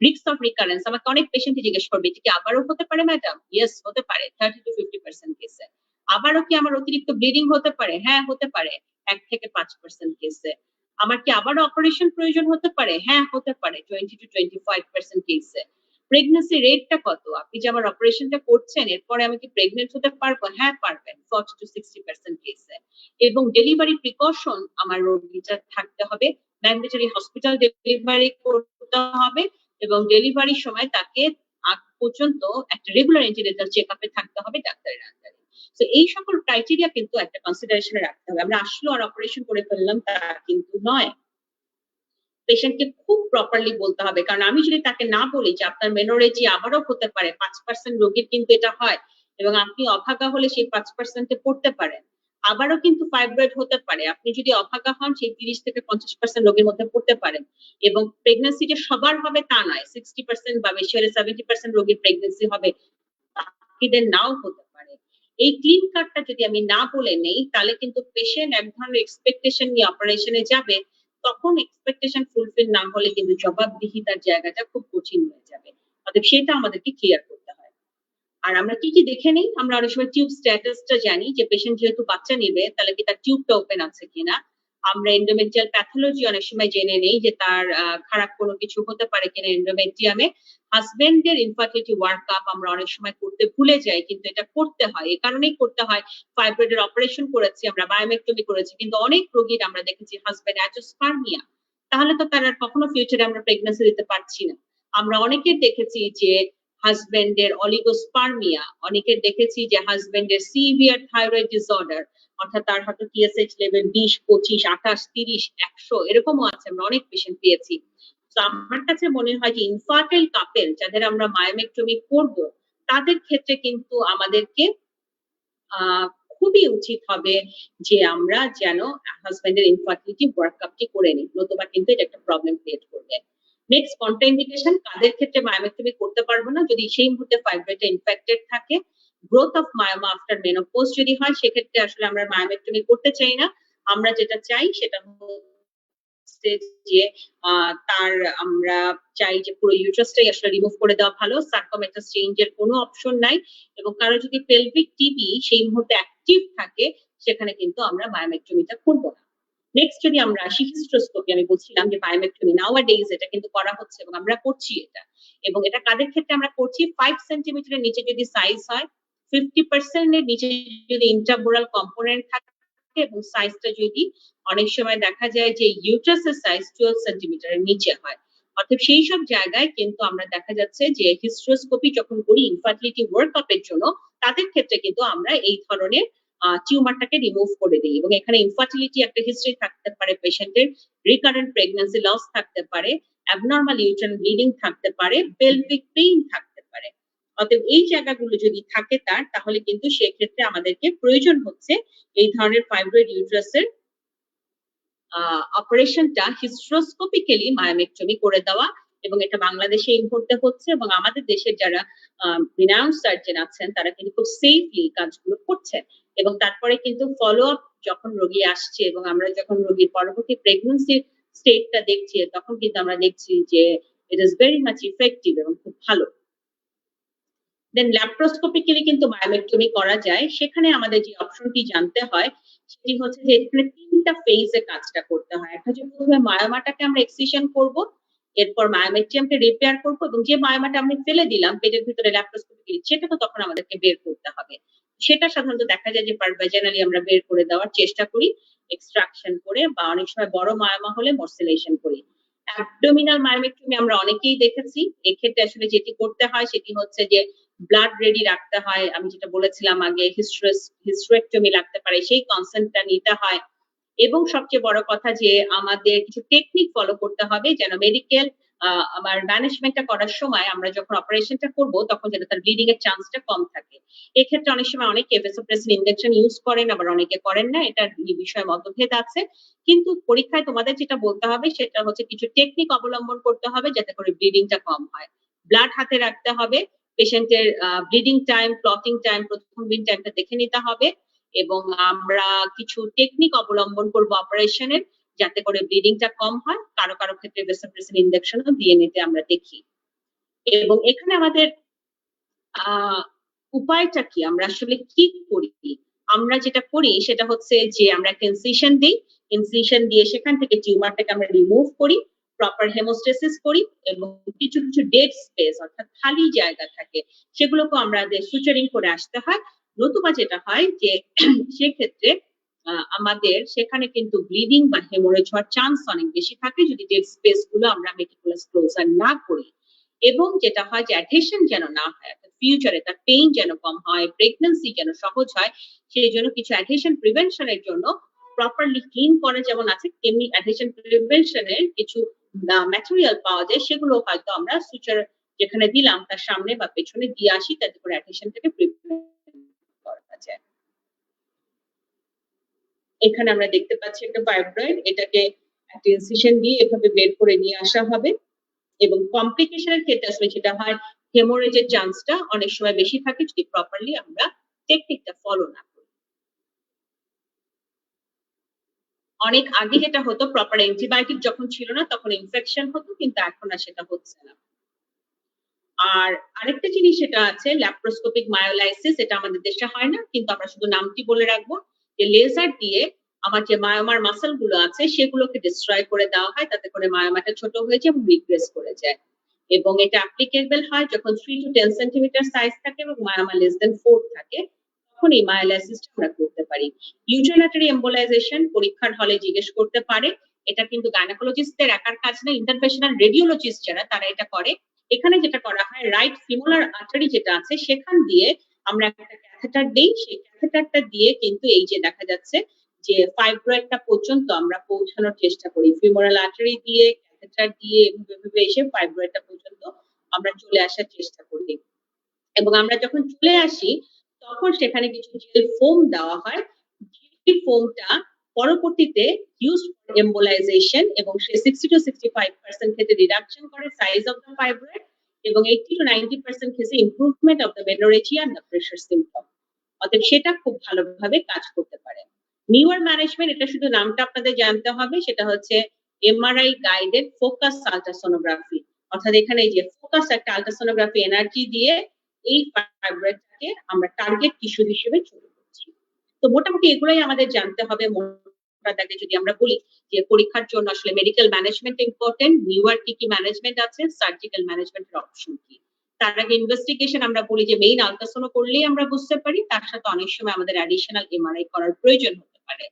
রিস্ক অফ রিকারেন্স, আমাকে অনেক পেশেন্ট জিজ্ঞেস করবে এটা কি আবারও হতে পারে ম্যাডাম? ইয়েস, হতে পারে 30 to 50% কেসে। আবারও কি আমার অতিরিক্ত ব্লিডিং হতে পারে? হ্যাঁ, হতে পারে 1 থেকে 5% কেসে। আমার কি আবারও অপারেশন প্রয়োজন হতে পারে? হ্যাঁ, হতে পারে 20 to 25% কেসে। প্রেগন্যান্সি রেটটা কত? আপনি যে আমার অপারেশনটা করছেন এরপরে আমি কি প্রেগন্যান্ট হতে পারবো? হ্যাঁ, পারবেন 40 to 60% কেসে। এবং ডেলিভারি প্রিকশন আমার রোগীটা থাকতে হবে, ম্যান্ডেটরি হসপিটাল ডেলিভারি করতে হবে, এবং ডেলিভারির সময় তাকে আগ পর্যন্ত একটা রেগুলার এন্টিনেটাল চেকআপে থাকতে হবে ডাক্তারের আন্ডারে। তো এই সকল ক্রাইটেরিয়া কিন্তু একটা কনসিডারেশনে রাখতে হবে। আমরা আসলো আর অপারেশন করে ফেললাম তা কিন্তু নয়। পেশেন্টকে খুব প্রপারলি বলতে হবে, কারণ আমি যদি তাকে না বলি যে আপনার মেনোরেজি আবারও হতে পারে, 5% রোগীর কিন্তু এটা হয়, এবং আপনি অভাগা হলে সেই 5% এ পড়তে পারেন। আবারও কিন্তু ফাইব্রয়েড হতে পারে। আপনি যদি অভাগা হন সেই 30 থেকে 50% রোগীর মধ্যে পড়তে পারেন। এবং প্রেগন্যান্সি যে সবার হবে তা নয়। 60% বা বেশি হলে 70% রোগীর প্রেগন্যান্সি হবে, বাকিদের নাও হতে পারে। এই ক্লিন কাটটা যদি আমি না বলে নেই তাহলে কিন্তু পেশেন্ট এক ধরনের এক্সপেকটেশন নিয়ে অপারেশনে যাবে, তখন এক্সপেকটেশন ফুলফিল না হলে কিন্তু জবাবদিহিতার জায়গাটা খুব কঠিন হয়ে যাবে। অতএব সেটা আমাদেরকে ক্লিয়ার করতে হয়। আর আমরা কি দেখে নেই? আমরা অনেক সময় টিউব স্ট্যাটাসটা জানি যে পেশেন্ট যেহেতু বাচ্চা নেবে তাহলে কি তার টিউবটা ওপেন আছে কিনা। আমরা এন্ডোমেট্রিয়াল প্যাথোলজি অনেক সময় জেনে নেই যে তার খারাপ কোনো কিছু হতে পারে কিনা এন্ডোমেট্রিয়ামে। হাজবেন্ডের ইনফার্টিলিটি ওয়ার্কআপ আমরা অনেক সময় করতে ভুলে যাই, কিন্তু এটা করতে হয়। এই কারণেই করতে হয়, ফাইব্রয়েডের অপারেশন করেছি, আমরা বায়োমেক্টমি করেছি, কিন্তু অনেক রোগীর আমরা দেখেছি হাজবেন্ড অ্যাজোস্পার্মিয়া, তাহলে তো তার আর কখনো ফিউচারে আমরা প্রেগন্যান্সি দিতে পারছি না। আমরা অনেকের দেখেছি যে হাজবেন্ডের অলিগোস্পার্মিয়া, অনেকের দেখেছি যে হাজবেন্ডের সিভিয়ার থাইরয়েড ডিসঅর্ডার, অর্থাৎ তার হয়তো টিএসএইচ লেভেল 20, 25, 28, 30, 100 এরকমও আছে, আমরা অনেক পেশেন্ট পেয়েছি। তো আমার কাছে মনে হয় যে ইনফার্টাইল কাপেল যাদের আমরা মায়োমেক্টমি করব তাদের ক্ষেত্রে কিন্তু আমাদেরকে খুবই উচিত হবে যে আমরা যেন হাজবেন্ডের ইনফার্টিলিটি ওয়ার্কআপটি করে নিই, নতুবা কিন্তু এটা একটা প্রবলেম ক্রিয়েট করবে। নেক্সট কন্ট্রাইন্ডিকেশন, কাদের ক্ষেত্রে মায়োমেক্টমি করতে পারবো না? যদি সেই মুহূর্তে ফাইব্রয়েডটা ইনফেক্টেড থাকে, গ্রোথ অফ মায়োমা আফটার মেনোপজ যদি হয়, সেক্ষেত্রে আসলে আমরা মায়োমেক্টমি করতে চাই না। আমরা যেটা চাই সেটা হচ্ছে যে তার আমরা চাই যে পুরো ইউট্রাসটাই আসলে রিমুভ করে দেওয়া ভালো, সার্কামেটাস চেঞ্জের কোনো অপশন নাই। এবং কারো যদি পেলভিক টিবি সেই মুহূর্তে অ্যাক্টিভ থাকে, সেখানে কিন্তু আমরা মায়োমেক্টমিটা করবো না। নেক্সট যদি আমরা আসি হিস্ট্রোস্কোপি, আমি বলছিলাম যে মায়োমেক্টমি নাওয়াডেজ এটা কিন্তু করা হচ্ছে এবং আমরা করছি এটা। এবং এটা কাদের ক্ষেত্রে আমরা করছি? 5 সেন্টিমিটারের নিচে যদি সাইজ হয়, 50% এর নিচে যদি ইন্ট্রাবোরাল কম্পোনেন্ট থাকে, এবং সাইজটা যদি অনেক সময় দেখা যায় যে ইউট্রাসের সাইজ 12 সেন্টিমিটারের নিচে হয়, অর্থাৎ সেই সব জায়গায় কিন্তু আমরা দেখা যাচ্ছে যে হিস্ট্রোস্কোপি যখন করি ইনফার্টিলিটি ওয়ার্কআপের জন্য, তাদের ক্ষেত্রে কিন্তু আমরা এই ধরনের টিউমারটাকে রিমুভ করে দিই। এবং এখানে ইনফার্টিলিটি একটা হিস্ট্রি থাকতে পারে, পেশেন্টের রিকারেন্ট প্রেগন্যান্সি লস থাকতে পারে, অ্যাবনর্মাল ইউট্রাইন ব্লিডিং থাকতে পারে, পেলভিক পেইন থাকতে পারে। অতএব এই জায়গাগুলো যদি থাকে তার, তাহলে কিন্তু সেক্ষেত্রে আমাদেরকে প্রয়োজন হচ্ছে এই ধরনের ফাইব্রয়েড ইউট্রাসের অপারেশনটা হিস্ট্রোস্কোপিক্যালি মায়োমেক্টমি করে দেওয়া। এবং এটা বাংলাদেশে এই মুহূর্তে হচ্ছে, এবং আমাদের দেশের যারা রিনাউন্ড সার্জন আছেন তারা কিন্তু খুব সেফলি কাজগুলো করছে। এবং তারপরে কিন্তু ফলো আপ যখন রোগী আসছে এবং আমরা যখন রোগীর পরবর্তী প্রেগন্যান্সি স্টেটটা দেখছি, তখন কিন্তু আমরা দেখছি যে it is very much effective এবং খুব ভালো। দেন ল্যাপ্রোস্কোপিক্যালি কিন্তু মায়োমেক্টমি করা যায়। সেখানে আমাদের যে অপশনটি জানতে হয় সেটি হচ্ছে যে এখানে 3টা ফেজে কাজটা করতে হয়। একটা হচ্ছে প্রথমে মায়োমাটাকে আমরা এক্সিশন করব, এরপর মায়োমেট্রিয়ামকে রিপেয়ার করব, এবং যে মায়োমাটা আমি ফেলে দিলাম পেটের ভিতরে ল্যাপ্রোস্কোপিক্যালি, সেটা তো তখন আমাদেরকে বের করতে হবে। সেটা সাধারণত দেখা যায় যে পারভাজানালি আমরা বের করে দেওয়ার চেষ্টা করি এক্সট্রাকশন করে, বা অনেক সময় বড় মায়োমা হলে মর্সেলেশন করি। অ্যাবডোমিনাল মায়োমেক্টমি আমরা অনেকেই দেখেছি। এক্ষেত্রে আসলে যেটি করতে হয় সেটি হচ্ছে যে ব্লাড রেডি রাখতে হয়, আমি যেটা বলেছিলাম আগে, হিস্টেরেক্টমি লাগতে পারে, সেই কনসেন্টটা নিতে হয়। এবং সবচেয়ে বড় কথা যে আমাদের কিছু টেকনিক ফলো করতে হবে যেন মেডিকেল আমার ম্যানেজমেন্টটা করার সময় আমরা যখন অপারেশনটা করব তখন যেন তার ব্লিডিং এর চান্সটা কম থাকে। এক্ষেত্রে অনেক সময় অনেকে ভেসোপ্রেসিন ইনজেকশন ইউজ করেন, আবার অনেকে করেন না, এটার বিষয়ে মতভেদ আছে। কিন্তু পরীক্ষায় তোমাদের যেটা বলতে হবে সেটা হচ্ছে কিছু টেকনিক অবলম্বন করতে হবে যাতে করে ব্লিডিংটা কম হয়। ব্লাড হাতে রাখতে হবে, পেশেন্টের ব্লিডিং টাইম, ক্লটিং টাইম, প্রথম দিন টাইমটা দেখে নিতে হবে, এবং আমরা কিছু টেকনিক অবলম্বন করব অপারেশনের যাতে করে ব্লিডিংটা কম হয়। কারো কারো ক্ষেত্রে ভেসোপ্রেসিন ইনজেকশনও দিয়ে নিতে আমরা দেখি। এবং এখানে আমাদের উপায়টা কি, আমরা আসলে কি করি? আমরা যেটা করি সেটা হচ্ছে যে আমরা একটা ইনসিশন দিই, ইনসিশন দিয়ে সেখান থেকে টিউমারটাকে আমরা রিমুভ করি, প্রপার হেমোস্টেসিস করি, এবং কিছু কিছু ডেড স্পেস অর্থাৎ খালি জায়গা থাকে সেগুলোকে আমাদের সুচারিং করে আসতে হয়। নতুবা যেটা হয় যে সেক্ষেত্রে আমাদের সেখানে কিন্তু ব্লিডিং বা হেমোরেজ হওয়ার চান্স অনেক বেশি থাকে যদি ডেড স্পেস গুলো আমরা মেটিকুলাস ক্লোজার না করি। এবং যেটা হয় যে অ্যাডহেশন যেন না হয়, ফিউচারে তার পেইন যেন কম হয়, প্রেগন্যান্সি যেন সহজ হয়, সেই জন্য কিছু অ্যাডহেশন প্রিভেনশনের জন্য প্রপারলি ক্লিন করা যেমন আছে, তেমনি অ্যাডহেশন প্রিভেনশনের কিছু ম্যাটেরিয়াল পাওয়া যায়, সেগুলো হয়তো আমরা সুচার যেখানে দিলাম তার সামনে বা পেছনে দিয়ে আসি, যাতে করে অ্যাডহেশন থেকে প্রিভেন্ট করা যায়। এখানে আমরা দেখতে পাচ্ছি একটা ফাইব্রয়েড, এটাকে একটা ইনসিশন দিয়ে এভাবে বের করে নিয়ে আসা হবে। এবং কমপ্লিকেশনের ক্ষেত্রে আসলে যেটা হয়, হেমোরেজের চান্সটা অনেক সময় বেশি থাকে যদি প্রপারলি আমরা টেকনিকটা ফলো না করি। অনেক আগে যেটা হতো, প্রপার অ্যান্টিবায়োটিক যখন ছিল না তখন ইনফেকশন হতো, কিন্তু এখন আর সেটা হচ্ছে না। আর আরেকটা জিনিস যেটা আছে, ল্যাপ্রোস্কোপিক মায়োলাইসিস, এটা আমাদের দেশে হয় না, কিন্তু আমরা শুধু নামটি বলে রাখবো যে লেজার দিয়ে আমার যে মায়োমার মাসল গুলো আছে সেগুলোকে ডিস্ট্রয় করে দেওয়া হয়, তাতে করে মায়োমাটা ছোট হয়ে যায় এবং রিগ্রেস করে যায়। এবং এটা অ্যাপ্লিকেবল হয় যখন 3 to 10 সেন্টিমিটার সাইজ থাকে এবং মায়োমা লেস দেন 4 থাকে, তখন এই মায়োলাইসিসটা আমরা করতে পারি। ইউটেরিনারি এম্বোলাইজেশন পরীক্ষার হলে জিজ্ঞেস করতে পারে, এটা কিন্তু গাইনোকোলজিস্টদের একার কাজ না, ইন্টারভেনশনাল রেডিওলজিস্ট যারা তারা এটা করে। এখানে যেটা করা হয়, রাইট ফিমোলার আর্টারি যেটা আছে সেখান দিয়ে আমরা একটা ক্যাথেটার দেই, সেই ক্যাথেটারটা দিয়ে কিন্তু এই যে দেখা যাচ্ছে যে ফাইব্রয়েডটা পর্যন্ত আমরা পৌঁছানোর চেষ্টা করি, ফিমোরাল আর্টারি দিয়ে ক্যাথেটার দিয়ে এভাবে এসে ফাইব্রয়েডটা পর্যন্ত আমরা চলে আসার চেষ্টা করি। এবং আমরা যখন চলে আসি তখন সেখানে কিছু জেল ফোম দেওয়া হয়, যে ফোমটা পরবর্তীতে ইউজড ফর এম্বোলাইজেশন, এবং সে 60 to 65% ক্ষেত্রে রিডাকশন করে সাইজ অফ দ্য ফাইব্রয়েড, এবং 80 to 90% ক্ষেত্রে improvement of the menorrhagia and the pressure symptom. অতএব সেটা খুব ভালোভাবে কাজ করতে পারে। নিউয়ার ম্যানেজমেন্ট, এটা শুধু নামটা আপনাদের জানতে হবে, সেটা হচ্ছে এমআরআই গাইডেড ফোকাস আল্ট্রাসোনোগ্রাফি। অর্থাৎ এখানে এই যে ফোকাস একটা আল্ট্রাসোনোগ্রাফি এনার্জি দিয়ে এই ফাইব্রয়েডটাকে আমরা টার্গেট টিস্যু হিসেবে ছোট করছি। তো মোটামুটি এগুলোই আমাদের জানতে হবে। মোটা দাগে যদি আমরা বলি যে পরীক্ষার জন্য আসলে মেডিকেল ম্যানেজমেন্ট ইম্পর্টেন্ট, নিউয়ার কি কি ম্যানেজমেন্ট আছে, সার্জিক্যাল ম্যানেজমেন্টের অপশন কি। তার আগে ইনভেস্টিগেশন আমরা বলি যে মেইন আল্ট্রাসোনো করলেই আমরা বুঝতে পারি, তার সাথে অনেক সময় আমাদের অ্যাডিশনাল এমআরআই করার প্রয়োজন হতে পারে।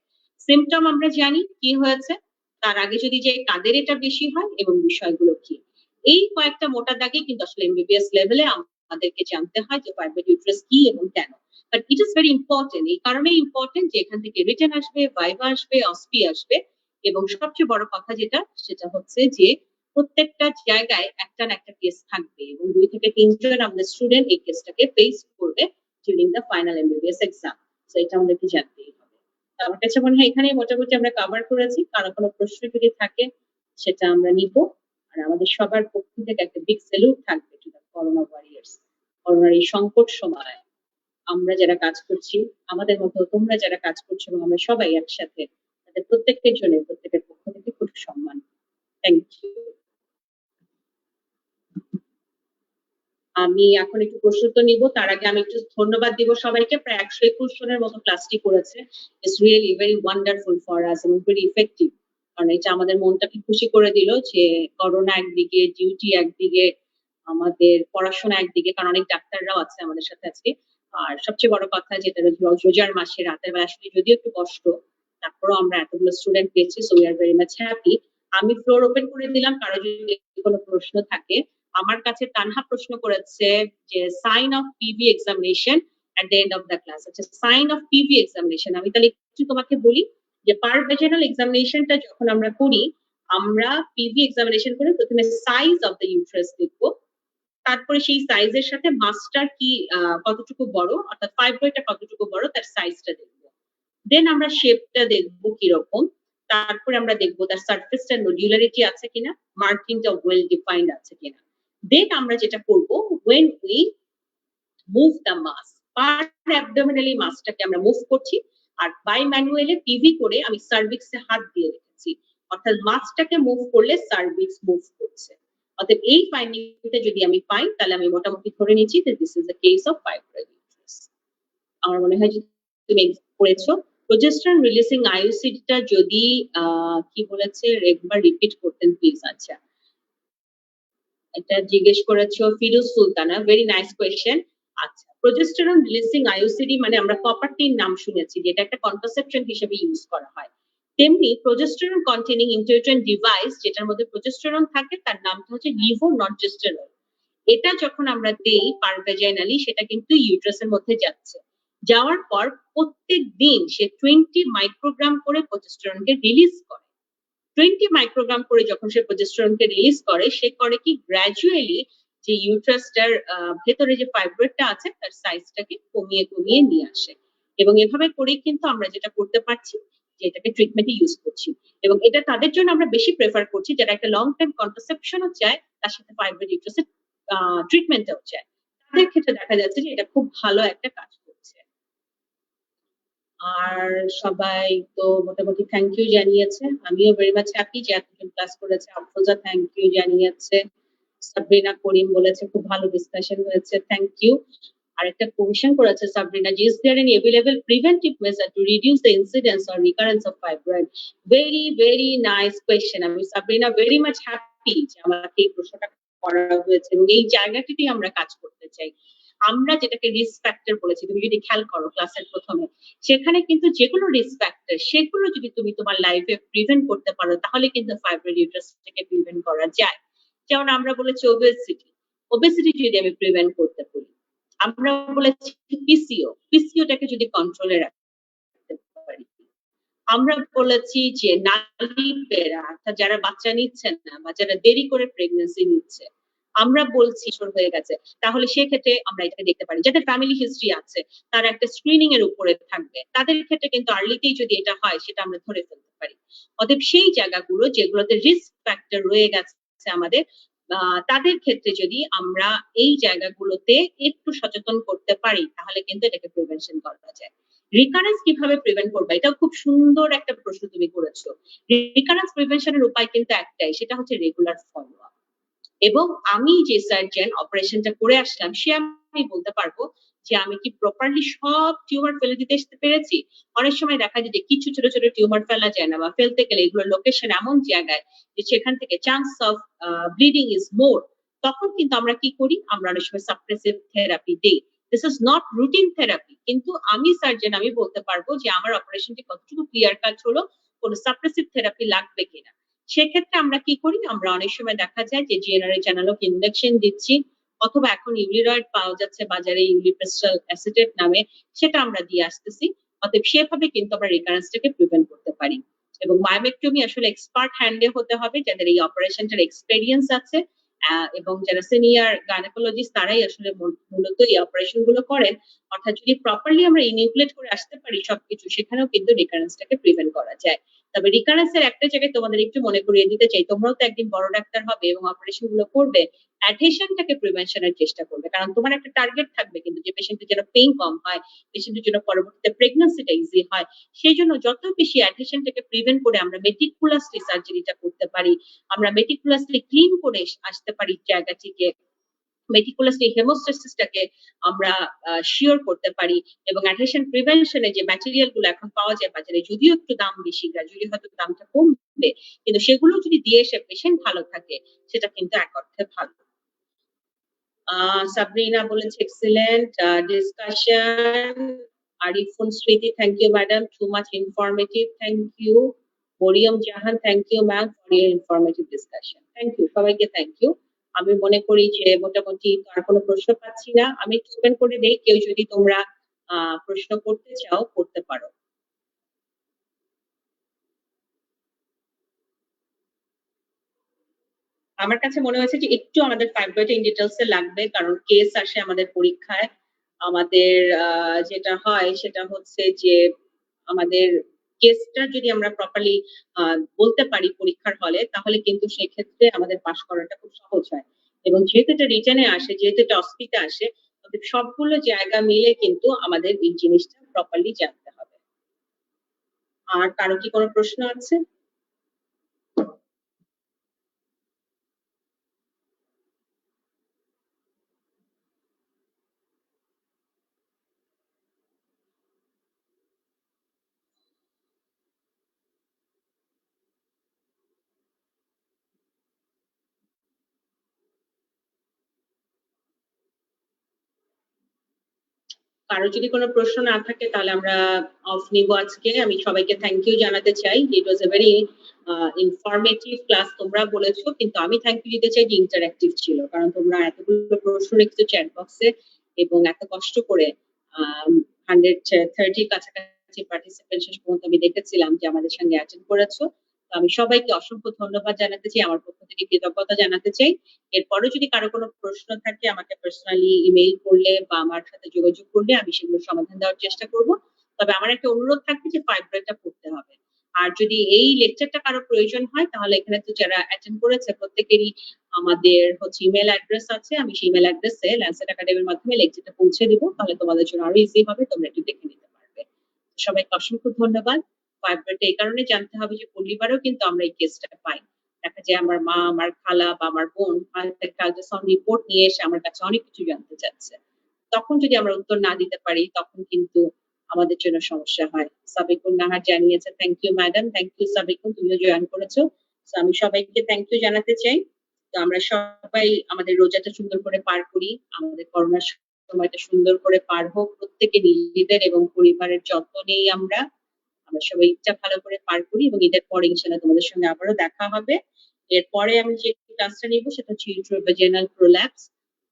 সিমটম আমরা জানি কি হয়েছে, তার আগে যদি যে কাদের এটা বেশি হয় এবং বিষয়গুলো কি, এই কয়েকটা মোটা দাগে কিন্তু আসলে এমবিবিএস লেভেলে আমাদেরকে জানতে হয় যে ফাইব্রয়েড ইউটেরাস কি এবং কেন। But it is very important, এই কারণেই ইম্পর্টেন্ট যে এখান থেকে রিটেন আসবে, ভাইভা আসবে, অসপি আসবে, এবং সবচেয়ে বড় কথা যেটা সেটা হচ্ছে যে প্রত্যেকটা জায়গায় একটা না একটা কেস থাকবে এবং 2 থেকে 3 জন আমাদের স্টুডেন্ট এই কেসটাকে ফেস করবে during the final MBBS exam. So এটা আমাদেরকে জানতেই হবে। তো আমার কাছে মনে হয় এখানেই মোটামুটি আমরা কভার করেছি। কারো কোনো প্রশ্ন যদি থাকে সেটা আমরা নিব। আর আমাদের সবার পক্ষ থেকে একটা বিগ স্যালুট থাকবে টু দ্য করোনা ওয়ারিয়ার্স। করোনার এই সংকট সময় আমরা যারা কাজ করছি, আমাদের মতো তোমরা যারা কাজ করছো, এবং আমরা সবাই একসাথে, তাদের প্রত্যেকের জন্য প্রত্যেকের পক্ষ থেকে খুব সম্মান। Thank you. আমি এখন একটু প্রশ্ন তো নিব, তার আগে আমি একটু ধন্যবাদ দিব সবাইকে। প্রায় 121 জনের মতো ক্লাসটি করেছে। It's really very wonderful for us এবং ভেরি ইফেক্টিভ। কারণ এটা আমাদের মনটাকে খুশি করে দিল যে করোনা একদিকে, ডিউটি একদিকে, আমাদের পড়াশোনা একদিকে, কারণ অনেক ডাক্তাররাও আছে আমাদের সাথে আজকে। আর সবচেয়ে বড় কথা যেটা রোজার মাসে রাতের বেলা আসলে যদিও একটু কষ্ট, তারপরেও আমরা এতগুলো স্টুডেন্ট পেয়েছি, so we are very much happy. আমি ফ্লোর ওপেন করে দিলাম, কারো যদি কোনো প্রশ্ন থাকে। আমার কাছে তানহা প্রশ্ন করেছে যে sign of PV examination at the end of the class. আচ্ছা, সাইন অফ পিভি এক্সামিনেশন আমি তাহলে একটু তোমাকে বলি যে পার ভেজাইনাল এক্সামিনেশনটা যখন আমরা করি, আমরা পিভি এক্সামিনেশন করে প্রথমে সাইজ অফ দ্য ইউট্রাস দেখবো, তারপরে সেই সাইজের সাথে মাসটা কি কতটুকু বড়, অর্থাৎ ফাইব্রয়েডটা কতটুকু বড় তার সাইজটা দেখবো। দেন আমরা শেপটা দেখবো কিরকম, তারপরে আমরা দেখবো তার সারফেসটা নডুলারিটি আছে কিনা, মার্কিংটা ওয়েল ডিফাইন্ড আছে কিনা। দেন আমরা যেটা করব, when we move the mass, পার অ্যাবডোমিনালি মাসটাকে আমরা মুভ করছি, আর বাই ম্যানুয়ালি পিভি করে আমি সার্ভিক্সে হাত দিয়ে রেখেছি, অর্থাৎ মাসটাকে মুভ করলে সার্ভিক্স মুভ করছে। অতএব এই ফাইন্ডিংটা যদি আমি পাই তাহলে আমি মোটামুটি ধরে নিচ্ছি যে this is the case of fibroid uterus. আমার মনে হয় যে তুমি পড়েছো। প্রোজেস্টেরন রিলিজিং আইইউসিডিটা যদি কি বলেছে একবার রিপিট করতেন প্লিজ। আচ্ছা, এটা জিজ্ঞেস করেছো Firoz Sultana, very nice question. আচ্ছা, প্রোজেস্টেরন রিলিজিং আইইউসিডি মানে আমরা কপারটির নাম শুনেছি, যেটা একটা কন্ট্রাসেপশন হিসেবে ইউজ করা হয়। তেমনি প্রোজেস্টেরন কন্টেনিং ইন্টারটেন ডিভাইস, যেটার মধ্যে প্রোজেস্টেরন থাকে, তার নামটা হচ্ছে লিভোনর্জেস্টেরন। এটা যখন আমরা দেই পারভেজাইনালি, সেটা কিন্তু ইউট্রাসের মধ্যে যাচ্ছে। যাওয়ার পর প্রত্যেক দিন সে 20 মাইক্রোগ্রাম করে প্রোজেস্টেরনকে রিলিজ করে। 20 মাইক্রোগ্রাম করে যখন সে প্রোজেস্টেরনকে রিলিজ করে, সে করে কি গ্র্যাজুয়ালি যে ইউট্রাসটার ভেতরে যে ফাইব্রয়েডটা আছে তার সাইজটাকে কমিয়ে কমিয়ে নিয়ে আসে। এবং এভাবে করেই কিন্তু আমরা যেটা করতে পারছি যে এটাকে ট্রিটমেন্টে ইউজ করছি, এবং এটা তাদের জন্য আমরা বেশি প্রেফার করছি যারা একটা লং টাইম কন্ট্রাসেপশনও চায়, তার সাথে ফাইব্রয়েড ইউট্রাসের ট্রিটমেন্টটাও চায়। তাদের ক্ষেত্রে দেখা যাচ্ছে যে এটা খুব ভালো একটা কাজ করছে। আর সবাই তো মোটামুটি থ্যাংক ইউ জানিয়েছে। আমিও ভেরি মাচ হ্যাপি যে এতজন ক্লাস করেছে। আফরোজা থ্যাংক ইউ জানিয়েছে। সাবরিনা করিম বলেছে খুব ভালো ডিসকাশন হয়েছে, থ্যাংক ইউ। আর একটা কোয়েশ্চেন করেছে সাবরিনা, যে is there any available preventive measure to reduce the incidence or recurrence of fibroid? Very very nice question. আমি সাবরিনা ভেরি মাচ হ্যাপি যে আমাকে এই প্রশ্নটা করা হয়েছে, এবং এই জায়গাটিতেই আমরা কাজ করতে চাই। আমরা যেটাকে রিস্ক ফ্যাক্টর বলেছি, তুমি যদি খেয়াল করো ক্লাসের প্রথমে, সেখানে কিন্তু যেগুলো রিস্ক ফ্যাক্টর সেগুলো যদি তুমি তোমার লাইফে প্রিভেন্ট করতে পারো তাহলে কিন্তু ফাইব্রয়েড ইউট্রাস থেকে প্রিভেন্ট করা যায়। যেমন আমরা বলেছি ওবেসিটি, ওবেসিটি যদি আমি প্রিভেন্ট করতে পারি। আমরা বলেছি পিসিওটাকে যদি কন্ট্রোলে রাখতে পারি। আমরা বলেছি যে নারী পেরা, অর্থাৎ যারা বাচ্চা নিচ্ছে না বা যারা দেরি করে প্রেগন্যান্সি নিচ্ছে, আমরা বলছি হয়ে গেছে, তাহলে সেক্ষেত্রে আমরা এটাকে দেখতে পারি। যাদের ফ্যামিলি হিস্ট্রি আছে তারা একটা স্ক্রিনিং এর উপরে থাকবে, তাদের ক্ষেত্রে কিন্তু আর্লিতেই যদি এটা হয় সেটা আমরা ধরে ফেলতে পারি। অতএব সেই জায়গাগুলো যেগুলোতে রিস্ক ফ্যাক্টর রয়ে গেছে আমাদের, তাদের ক্ষেত্রে যদি আমরা এই জায়গাগুলোতে একটু সচেতন করতে পারি তাহলে কিন্তু এটাকে প্রিভেনশন করা যায়। রিকারেন্স কিভাবে প্রিভেন্ট করবে, এটা খুব সুন্দর একটা প্রশ্ন তুমি করেছো। রিকারেন্স প্রিভেনশনের উপায় কিন্তু একটাই, সেটা হচ্ছে রেগুলার ফলো আপ। এবং আমি যে সার্জন অপারেশনটা করে আসলাম, সে আমি বলতে পারবো যে আমি কি প্রপারলি সব টিউমার ফেলে দিতে পেরেছি। অনেক সময় দেখা যায় যে কিছু ছোট ছোট টিউমার ফেলা যায় না, বা ফেলতে গেলে এগুলো লোকেশন এমন জায়গায় যে সেখান থেকে chance of bleeding is more. তখন কিন্তু আমরা কি করি, আমরা অনেক সময় সাপ্রেসিভ থেরাপি দিই। This is not routine therapy, কিন্তু আমি সার্জন আমি বলতে পারবো যে আমার অপারেশনটি কতটুকু ক্লিয়ার কাজ হলো, কোনো সাপ্রেসিভ থেরাপি লাগবে কিনা। সেক্ষেত্রে আমরা কি করি, আমরা অনেক সময় দেখা যায় যে জিএনআরএ চ্যানেলক ইনজেকশন দিচ্ছি, অথবা এখন ইউরিরয়েড পাওয়া যাচ্ছে বাজারে ইউরিপ্রেস্টাল অ্যাসিটেট নামে, সেটা আমরা দিয়ে আসতেছি। অতএব সেভাবে কিন্তু আমরা রিকারেন্সটাকে প্রিভেন্ট করতে পারি। এবং মায়োমেক্টমি আসলে এক্সপার্ট হ্যান্ডে হতে হবে, যাদের এই অপারেশনটার এক্সপেরিয়েন্স আছে, এবং যারা সিনিয়র গাইনোকোলজিস্ট তারাই আসলে মূলত এই অপারেশন গুলো করেন। অর্থাৎ যদি প্রপারলি আমরা ইনিউক্লেট করে আসতে পারি সবকিছু, সেখানেও কিন্তু রিকারেন্সটাকে প্রিভেন্ট করা যায়। তবে রিকারেন্সের একটা জায়গায় তোমাদের একটু মনে করিয়ে দিতে চাই, তোমরাও তো একদিন বড় ডাক্তার হবে এবং অপারেশন গুলো করবে, অ্যাডহেশনটাকে প্রিভেনশনের চেষ্টা করবে। কারণ তোমার একটা টার্গেট থাকবে কিন্তু, যে পেশেন্টের যেন পেইন কম হয়, পেশেন্টের জন্য পরবর্তীতে প্রেগন্যান্সিটা ইজি হয়। সেই জন্য যত বেশি অ্যাডহেশনটাকে প্রিভেন্ট করে আমরা মেটিকুলাসলি সার্জারিটা করতে পারি, আমরা মেটিকুলাসলি ক্লিন করে আসতে পারি জায়গাটিকে, মেটিকুলাসলি হেমোস্ট্যাসিসটাকে আমরা শিওর করতে পারি, এবং অ্যাডহেশন প্রিভেনশনে যে ম্যাটেরিয়াল গুলো এখন পাওয়া যায় বাজারে, যদিও একটু দাম বেশি, গ্রাজুয়ালি হয়তো দামটা কমবে, কিন্তু সেগুলো যদি দিয়ে এসে পেশেন্ট ভালো থাকে, সেটা কিন্তু এক অর্থে ভালো। সাবরিনা বলেছে excellent discussion. Arifun Smriti, thank you madam, too much informative, thank you. Maryam Jahan, thank you ma'am for your informative discussion. Thank you, সবাইকে থ্যাংক ইউ। আমি মনে করি যে মোটামুটি আর কোনো প্রশ্ন পাচ্ছি না। আমি একটু ওপেন করে দেই, কেউ যদি তোমরা প্রশ্ন করতে চাও করতে পারো। আমার কাছে মনে হয়েছে যে একটু আমাদের ফাইব্রয়েড ইন ডিটেলস এ লাগবে, কারণ কেস আসে আমাদের পরীক্ষায়। আমাদের যেটা হয় সেটা হচ্ছে যে আমাদের কেসটা যদি আমরা প্রপারলি বলতে পারি পরীক্ষার হলে, তাহলে কিন্তু সেক্ষেত্রে আমাদের পাস করাটা খুব সহজ হয়। এবং যেহেতু এটা রিটেনে আসে, যেহেতু এটা অস্পিতে আসে, সবগুলো জায়গা মিলে কিন্তু আমাদের এই জিনিসটা প্রপারলি জানতে হবে। আর কারো কি কোনো প্রশ্ন আছে? কারো যদি কোনো প্রশ্ন না থাকে তাহলে আমরা অফ নিব আজকে। আমি সবাইকে থ্যাংক ইউ জানাতে চাই, ইট ওয়াজ এ ভেরি ইনফরমেটিভ ক্লাস তোমরা বলেছো, কিন্তু আমি থ্যাংক ইউ দিতে চাই যে ইন্টারঅ্যাক্টিভ ছিল, কারণ তোমরা এতগুলো প্রশ্ন রেখেছো চ্যাট বক্সে, এবং এত কষ্ট করে 130 কাছাকাছি পার্টিসিপেন্ট শেষ পর্যন্ত আমি দেখেছিলাম যে আমাদের সঙ্গে অ্যাটেন্ড করেছো। তো আমি সবাইকে অসংখ্য ধন্যবাদ জানাতে চাই, আমার পক্ষ থেকে কৃতজ্ঞতা জানাতে চাই। এরপরও যদি কারো কোনো প্রশ্ন থাকে আমাকে পার্সোনালি ইমেইল করলে বা আমার সাথে যোগাযোগ করলে আমি সেগুলো সমাধান দেওয়ার চেষ্টা করব। তবে আমার একটা অনুরোধ থাকবে যে ফাইব্রয়েডটা পড়তে হবে। আর যদি এই লেকচারটা কারো প্রয়োজন হয় তাহলে এখানে তো যারা অ্যাটেন্ড করেছে প্রত্যেকেরই আমাদের হচ্ছে ইমেল অ্যাড্রেস আছে, আমি সেই ইমেল অ্যাড্রেসে ল্যান্সেট একাডেমির মাধ্যমে লেকচারটা পৌঁছে দিব, তাহলে তোমাদের জন্য আরো ইজি হবে, তোমরা একটু দেখে নিতে পারবে। সবাইকে অসংখ্য ধন্যবাদ। ফাইবারটা এই কারণে জানতে হবে যে পরিবারেও কিন্তু আমরা এই কেসটা পাই। দেখা যায় আমার মা, আমার খালা বা আমার বোন আল্ট্রাসাউন্ড রিপোর্ট নিয়ে এসে আমার কাছে অনেক কিছু জানতে চাচ্ছে, তখন যদি আমরা উত্তর না দিতে পারি তখন কিন্তু আমাদের জন্য সমস্যা হয়। সাবিকুন নাহার জানিয়েছে, thank you madam, thank you Sabikun, তুমিও জয়েন করেছো। তো আমি সবাইকে থ্যাংক ইউ জানাতে চাই। তো আমরা সবাই আমাদের রোজাটা সুন্দর করে পার করি, আমাদের করোনার সময়টা সুন্দর করে পার হোক, প্রত্যেকে নিজেদের এবং পরিবারের যত্ন নেই আমরা সবাই ঈদটা ভালো করে পার করি এবং ঈদের পরে ইনশাআল্লাহ তোমাদের সঙ্গে আবারও দেখা হবে। এরপরে আমি যে ক্লাসটা নিব সেটা হচ্ছে ইউট্রোভাজিনাল প্রোল্যাপস।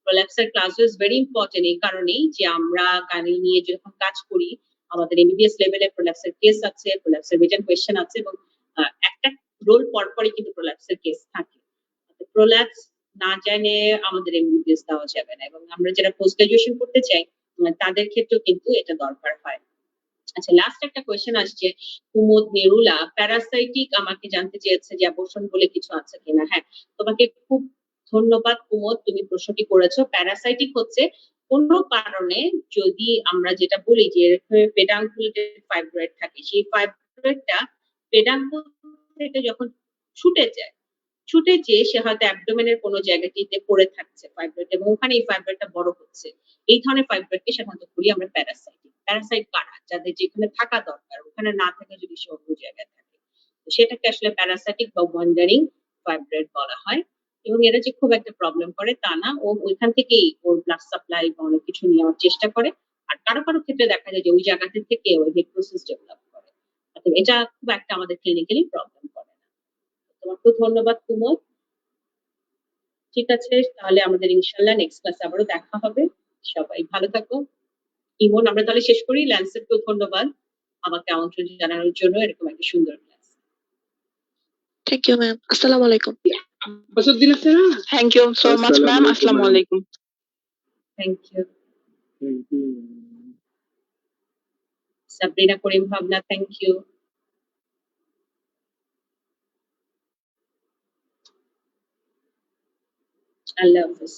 প্রোল্যাপসের ক্লাস ইজ ভেরি ইম্পর্টেন্ট এই কারণেই যে আমরা গানি নিয়ে যখন কাজ করি আমাদের এমবিবিএস লেভেলে প্রোল্যাপসের কেস আছে, প্রোল্যাপসের রিটেন কোয়েশ্চেন আছে এবং একটা রোল পরপরই কিন্তু প্রোল্যাপসের কেস থাকে। প্রোল্যাপস না জানে আমাদের এমবিবিএস দেওয়া যাবে না এবং আমরা যারা পোস্ট গ্রাজুয়েশন করতে চাই তাদের ক্ষেত্রেও কিন্তু এটা দরকার হয়। আচ্ছা, লাস্ট একটা কোয়েশ্চেন আসছে কুমুদ মেরুলা প্যারাসাইটিক আমাকে জানতে চেয়েছে যে অ্যাবর্শন বলে কিছু আছে কিনা। হ্যাঁ, তোমাকে খুব ধন্যবাদ কুমুদ, তুমি প্রশ্নটি করেছো। প্যারাসাইটিক হচ্ছে কোনো কারণে যদি আমরা যেটা বলি যে পেডাঙ্কুলেটেড ফাইব্রয়েড থাকে, সেই ফাইব্রয়েডটা পেডাঙ্কুল থেকে যখন ছুটে যায়, ছুটে যেয়ে সে হয়তো অ্যাবডোমেনের কোনো জায়গাটিতে পড়ে থাকছে ফাইব্রয়েড এবং ওখানে এই ফাইব্রয়েডটা বড় হচ্ছে, এই ধরনের ফাইব্রয়েডকে সাধারণত বলি আমরা প্যারাসাইটিক। প্যারাসাইট কারা? যাদের যেখানে থাকা দরকার ওখানে না থেকে যদি সে অন্য জায়গায় থাকে, তো সেটাকে আসলে প্যারাসাইটিক বা ওয়ান্ডারিং ফাইব্রয়েড বলা হয়। এবং এরা যে খুব একটা প্রবলেম করে তা না, ও ওইখান থেকেই ওর ব্লাড সাপ্লাই বা অনেক কিছু নেওয়ার চেষ্টা করে। আর কারো কারো ক্ষেত্রে দেখা যায় যে ওই জায়গাতে থেকে ওই নেক্রোসিস ডেভেলপ করে। অর্থাৎ এটা খুব একটা আমাদের ক্লিনিক্যালি প্রবলেম করে না। তোমাকে ধন্যবাদ কুমোদ। ঠিক আছে, তাহলে আমাদের ইনশাল্লাহ নেক্সট ক্লাসে আবারও দেখা হবে। সবাই ভালো থাকো। ইমন, আমরা তাহলে শেষ করি। ল্যান্সেটকেও ধন্যবাদ আমাকে আমন্ত্রণ জানানোর জন্য, এরকম একটা সুন্দর class. Thank you, ma'am. Assalamu alaikum. Thank you so much, ma'am. Assalamu alaikum. Thank you. Sabrina Karim Bhabna, thank you. আল্লাহ হাফেজ।